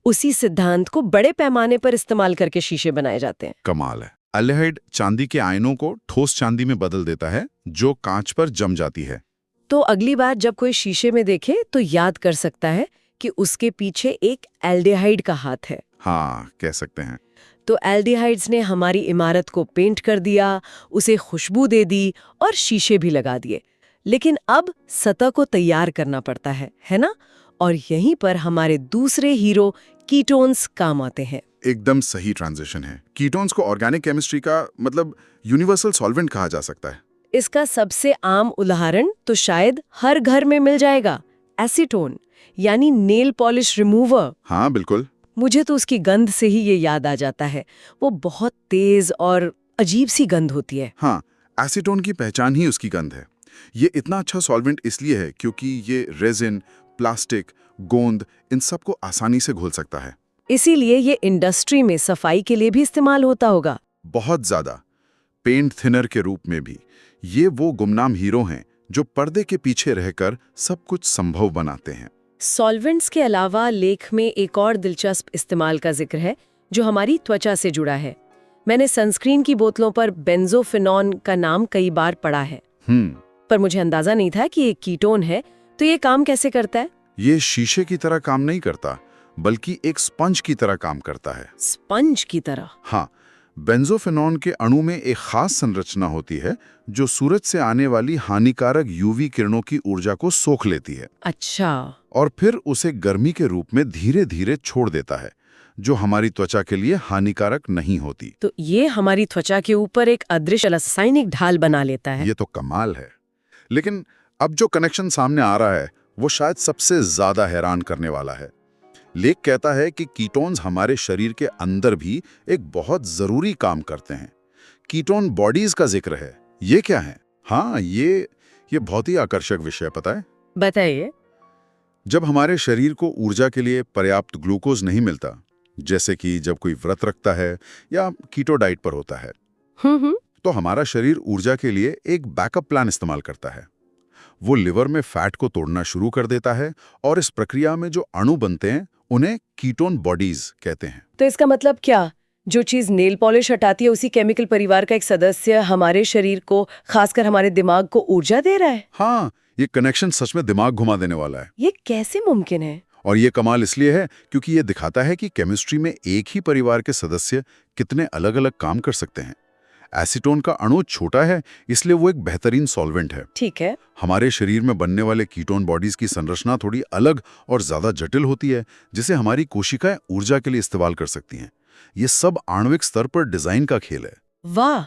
Speaker 2: उसी सिद्धांत को बड़े पैमाने पर इस्तेमाल करके शीशे बनाए जाते हैं।
Speaker 5: कमाल है। एल्डिहाइड चांदी के आयनों को ठोस चांदी में बदल देता है जो कांच पर जम जाती है।
Speaker 2: तो अगली बार जब कोई शीशे में देखे तो याद कर सकता है कि उसके पीछे एक एल्डिहाइड का हाथ है।
Speaker 5: हाँ, कह सकते हैं।
Speaker 2: तो एल्डिहाइड्स ने हमारी इमारत को पेंट कर दिया, उसे खुशबू दे दी और शीशे भी लगा दिए। लेकिन अब सतह को तैयार करना पड़ता है ना? और यहीं पर हमारे दूसरे हीरो कीटोन्स काम आते हैं।
Speaker 5: एकदम सही ट्रांजिशन है। कीटोन्स को ऑर्गेनिक केमिस्ट्री का मतलब यूनिवर्सल सॉल्वेंट कहा जा सकता है।
Speaker 2: इसका सबसे आम उदाहरण तो शायद हर घर में मिल जाएगा, एसीटोन, यानी नेल पॉलिश रिमूवर।
Speaker 5: हाँ बिल्कुल।
Speaker 2: मुझे तो उसकी गंध से ही ये याद आ जाता है। वो बहुत तेज और अजीब सी गंध होती है।
Speaker 5: हाँ, एसीटोन की पहचान ही उसकी गंध है। ये इतना अच्छा सॉल्वेंट इसलिए है क्योंकि ये रेजिन, प्लास्टिक, गोंद, इन सब को आसानी से घोल सकता है।
Speaker 2: इसीलिए ये इंडस्ट्री में सफाई के लिए भी इस्तेमाल होता होगा।
Speaker 5: बहुत ज्यादा। पेंट थिनर के रूप में भी। ये वो गुमनाम हीरो हैं जो पर्दे के पीछे रहकर सब कुछ संभव बनाते हैं।
Speaker 2: सॉल्वेंट्स के अलावा लेख में एक और दिलचस्प इस्तेमाल का जिक्र है जो हमारी त्वचा से जुड़ा है। मैंने सनस्क्रीन की बोतलों पर बेंजोफिनॉन का नाम कई बार पढ़ा है, पर मुझे अंदाजा नहीं था कि ये कीटोन है। तो ये काम कैसे करता है?
Speaker 5: ये शीशे की तरह काम नहीं करता, बल्कि एक स्पंज की तरह काम करता है।
Speaker 2: स्पंज की तरह?
Speaker 5: हाँ, बेंजोफिनॉन के अणु में एक खास संरचना होती है जो सूरज से आने वाली हानिकारक यूवी किरणों की ऊर्जा को सोख लेती है।
Speaker 2: अच्छा।
Speaker 5: और फिर उसे गर्मी के रूप में धीरे धीरे छोड़ देता है, जो हमारी त्वचा के लिए हानिकारक नहीं होती।
Speaker 2: तो ये हमारी त्वचा के ऊपर एक अदृश्य रासायनिक ढाल बना लेता है।
Speaker 5: ये तो कमाल है। लेकिन अब जो कनेक्शन सामने आ रहा है वो शायद सबसे ज्यादा हैरान करने वाला है। लेख कहता है कि कीटोन्स हमारे शरीर के अंदर भी एक बहुत जरूरी काम करते हैं। कीटोन बॉडीज का जिक्र है। ये क्या है? हाँ, ये बहुत ही आकर्षक विषय, पता है?
Speaker 2: बताइए।
Speaker 5: जब हमारे शरीर को ऊर्जा के लिए पर्याप्त ग्लूकोज नहीं मिलता, जैसे कि जब कोई व्रत रखता है या कीटो डाइट पर होता है, तो हमारा शरीर ऊर्जा के लिए एक बैकअप प्लान इस्तेमाल करता है। वो लिवर में फैट को तोड़ना शुरू कर देता है और इस प्रक्रिया में जो अणु बनते हैं उन्हें कीटोन बॉडीज कहते हैं।
Speaker 2: तो इसका मतलब क्या? जो चीज नेल पॉलिश हटाती है उसी केमिकल परिवार का एक सदस्य हमारे शरीर को, खासकर हमारे दिमाग को ऊर्जा दे रहा है?
Speaker 5: हाँ, ये कनेक्शन सच में दिमाग घुमा देने वाला है।
Speaker 2: ये कैसे मुमकिन है?
Speaker 5: और ये कमाल इसलिए है क्योंकि ये दिखाता है कि केमिस्ट्री में एक ही परिवार के सदस्य कितने अलग अलग काम कर सकते हैं। एसीटोन का अणु छोटा है, इसलिए वो एक बेहतरीन सॉल्वेंट है।
Speaker 2: ठीक है।
Speaker 5: हमारे शरीर में बनने वाले कीटोन बॉडीज की संरचना थोड़ी अलग और ज्यादा जटिल होती है, जिसे हमारी कोशिकाएं ऊर्जा के लिए इस्तेमाल कर सकती हैं। ये सब आणविक स्तर पर डिजाइन का खेल है।
Speaker 2: वाह!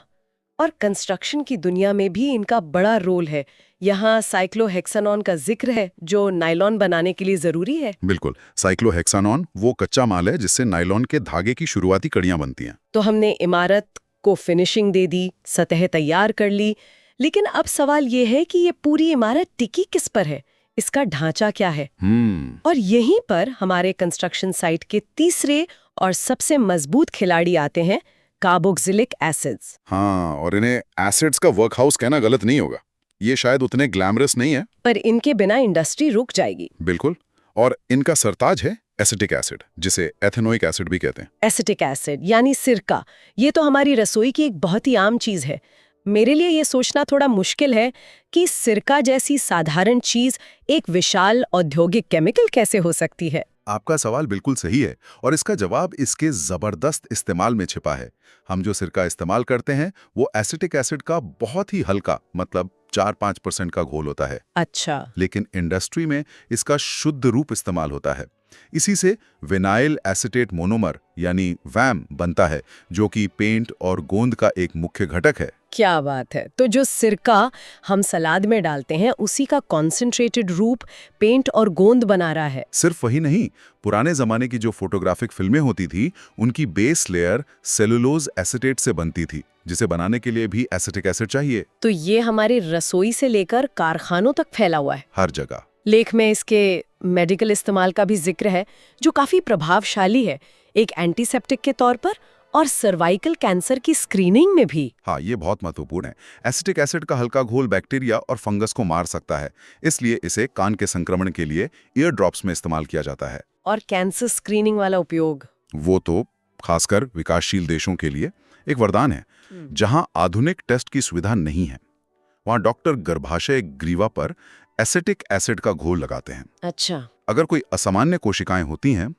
Speaker 2: और कंस्ट्रक्शन की दुनिया में भी इनका बड़ा रोल है। यहाँ साइक्लोहेक्सानॉन का जिक्र है जो नायलॉन बनाने के लिए जरूरी है।
Speaker 5: बिल्कुल, साइक्लोहेक्सानॉन वो कच्चा माल है जिससे नायलॉन के धागे की शुरुआती कड़ियां बनती हैं।
Speaker 2: तो हमने इमारत को फिनिशिंग दे दी, सतह तैयार कर ली, लेकिन अब सवाल ये है कि ये पूरी इमारत टिकी किस पर है? इसका ढांचा क्या है? और यहीं पर हमारे कंस्ट्रक्शन साइट के तीसरे और सबसे मजबूत खिलाड़ी आते हैं, कार्बोक्सिलिक एसिड्स।
Speaker 5: हाँ, और इन्हें एसिड्स का वर्कहाउस कहना गलत नहीं होगा। ये शायद उतने ग्लैमरस नहीं है,
Speaker 2: पर इनके बिना इंडस्ट्री रुक जाएगी।
Speaker 5: बिल्कुल। और इनका सरताज है एसिटिक एसिड, जिसे एथेनोइक एसिड भी कहते हैं।
Speaker 2: एसिटिक एसिड यानी सिरका, ये तो हमारी रसोई की एक बहुत ही आम चीज है। मेरे लिए ये सोचना थोड़ा मुश्किल है कि सिरका जैसी साधारण चीज एक विशाल औद्योगिक केमिकल कैसे हो सकती है।
Speaker 5: आपका सवाल बिल्कुल सही है और इसका जवाब इसके जबरदस्त इस्तेमाल में छिपा है। हम जो सिरका इस्तेमाल करते हैं वो एसिटिक एसिड का बहुत ही हल्का, मतलब 4-5% का घोल होता है,
Speaker 2: अच्छा।
Speaker 5: लेकिन इंडस्ट्री में इसका शुद्ध रूप इस्तेमाल होता है। इसी से विनाइल एसीटेट मोनोमर यानी वैम बनता है, जो कि पेंट और गोंद का एक मुख्य घटक है।
Speaker 2: क्या बात है। तो जो सिरका हम सलाद में डालते हैं उसी का कॉन्सेंट्रेटेड रूप पेंट और गोंद बना रहा है।
Speaker 5: सिर्फ वही नहीं, पुराने जमाने की जो फोटोग्राफिक फिल्में होती थी उनकी बेस लेयर सेलुलोज एसीटेट से बनती थी, जिसे बनाने के लिए भी एसिटिक एसिड चाहिए।
Speaker 2: तो ये हमारी रसोई से लेकर कारखानों तक फैला हुआ है।
Speaker 5: हर जगह।
Speaker 2: लेख में इसके मेडिकल इस्तेमाल का भी जिक्र है, जो काफी प्रभावशाली है, एक एंटीसेप्टिक के तौर पर और सर्वाइकल कैंसर की स्क्रीनिंग में भी।
Speaker 5: हाँ, ये बहुत महत्वपूर्ण है। एसिटिक एसिड का हल्का घोल बैक्टीरिया और फंगस को मार सकता है, इसलिए इसे कान के संक्रमण के लिए ईयर ड्रॉप्स में इस्तेमाल किया जाता है।
Speaker 2: और कैंसर स्क्रीनिंग वाला उपयोग,
Speaker 5: वो तो खासकर विकासशील देशों के लिए एक वरदान है। जहां आधुनिक टेस्ट की सुविधा नहीं है, वहां डॉक्टर गर्भाशय ग्रीवा पर एसिटिक एसिड का घोल लगाते हैं।
Speaker 2: अच्छा।
Speaker 5: अगर कोई असामान्य कोशिकाएं होती हैं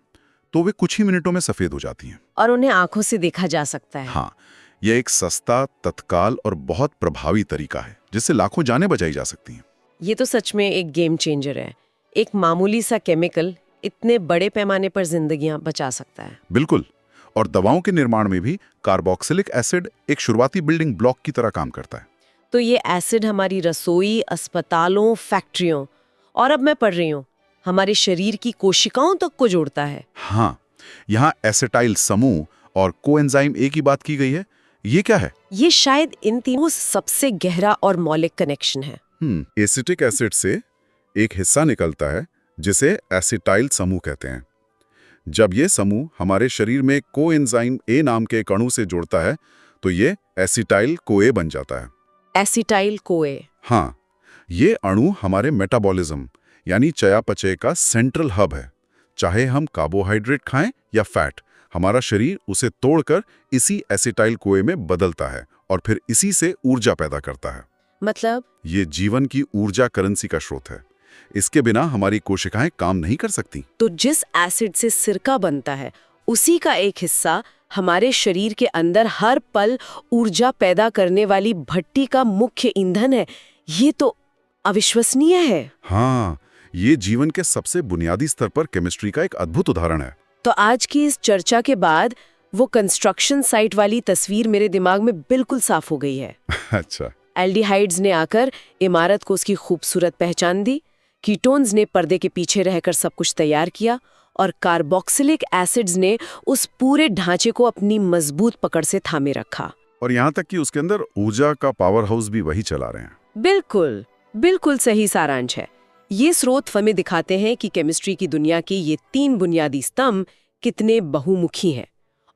Speaker 5: तो वे कुछ ही मिनटों में सफेद हो जाती हैं।
Speaker 2: और उन्हें आंखों से देखा जा सकता है।
Speaker 5: हाँ, यह एक सस्ता, तत्काल और बहुत प्रभावी तरीका है, जिससे लाखों जानें बचाई जा सकती हैं।
Speaker 2: ये तो सच में एक गेम चेंजर है। एक मामूली सा केमिकल इतने बड़े पैमाने पर जिंदगियां बचा सकता है।
Speaker 5: बिल्कुल। और दवाओं के निर्माण में भी कार्बोक्सिलिक एसिड एक शुरुआती बिल्डिंग ब्लॉक की तरह काम करता है।
Speaker 2: तो ये एसिड हमारी रसोई, अस्पतालों, फैक्ट्रियों और अब मैं पढ़ रही हूँ हमारे शरीर की कोशिकाओं तक को जोड़ता है।
Speaker 5: हाँ, यहाँ एसिटाइल समूह और कोएंजाइम ए की बात की गई है। ये क्या है?
Speaker 2: ये शायद इन तीनों सबसे गहरा और मौलिक कनेक्शन है।
Speaker 5: एसिटिक एसिड से एक हिस्सा निकलता है जिसे एसिटाइल समूह कहते हैं। जब ये समूह हमारे शरीर में कोएंजाइम ए नाम के एक अणु से जुड़ता है तो ये एसिटाइल कोए बन जाता है।
Speaker 2: Acetyl CoA.
Speaker 5: हाँ, ये अणु हमारे मेटाबॉलिज्म यानी चयापचय का सेंट्रल हब है। चाहे हम कार्बोहाइड्रेट खाएं या फैट, हमारा शरीर उसे तोड़कर इसी एसिटाइल कोए में बदलता है और फिर इसी से ऊर्जा पैदा करता है।
Speaker 2: मतलब?
Speaker 5: ये जीवन की ऊर्जा करेंसी का स्रोत है। इसके बिना हमारी कोशिकाएं काम नहीं कर सकती।
Speaker 2: तो जिस एसिड से सिरका बनता है उसी का एक हिस्सा हमारे शरीर के अंदर हर पल ऊर्जा पैदा करने वाली भट्टी का मुख्य ईंधन है। ये तो अविश्वसनीय है।
Speaker 5: हाँ, ये जीवन के सबसे बुनियादी स्तर पर केमिस्ट्री का एक अद्भुत उदाहरण है।
Speaker 2: तो आज की इस चर्चा के बाद वो कंस्ट्रक्शन साइट वाली तस्वीर मेरे दिमाग में बिल्कुल साफ हो गई है।
Speaker 5: अच्छा।
Speaker 2: एल्डिहाइड्स ने आकर इमारत को उसकी खूबसूरत पहचान दी, कीटोन्स ने पर्दे के पीछे रहकर सब कुछ तैयार किया और कार्बोक्सिलिक एसिड्स ने उस पूरे ढांचे को अपनी मजबूत पकड़ से थामे रखा।
Speaker 5: और यहाँ तक कि उसके अंदर ऊर्जा का पावर हाउस भी वही चला रहे हैं।
Speaker 2: बिल्कुल, बिल्कुल सही सारांश है। ये स्रोत हमें दिखाते हैं कि केमिस्ट्री की दुनिया के ये 3 बुनियादी स्तंभ कितने बहुमुखी हैं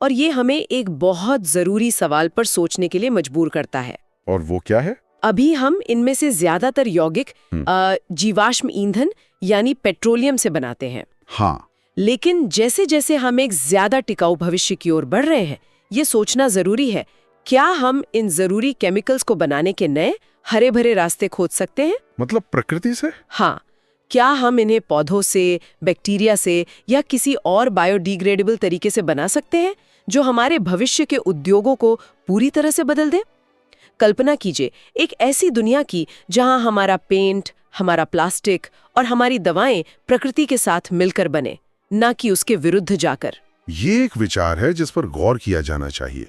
Speaker 2: और ये हमें एक बहुत जरूरी सवाल पर सोचने के लिए मजबूर करता है।
Speaker 5: और वो क्या है?
Speaker 2: अभी हम इनमें से ज्यादातर यौगिक जीवाश्म ईंधन यानी पेट्रोलियम से बनाते हैं।
Speaker 5: हाँ।
Speaker 2: लेकिन जैसे जैसे हम एक ज्यादा टिकाऊ भविष्य की ओर बढ़ रहे हैं, ये सोचना जरूरी है, क्या हम इन जरूरी केमिकल्स को बनाने के नए हरे भरे रास्ते खोज सकते हैं?
Speaker 5: मतलब प्रकृति से?
Speaker 2: हाँ, क्या हम इन्हें पौधों से, बैक्टीरिया से या किसी और बायोडिग्रेडेबल तरीके से बना सकते हैं जो हमारे भविष्य के उद्योगों को पूरी तरह से बदल दे? कल्पना कीजिए एक ऐसी दुनिया की जहां हमारा पेंट, हमारा प्लास्टिक और हमारी दवाएं प्रकृति के साथ मिलकर बने, ना कि उसके विरुद्ध जाकर।
Speaker 5: ये एक विचार है जिस पर गौर किया जाना चाहिए।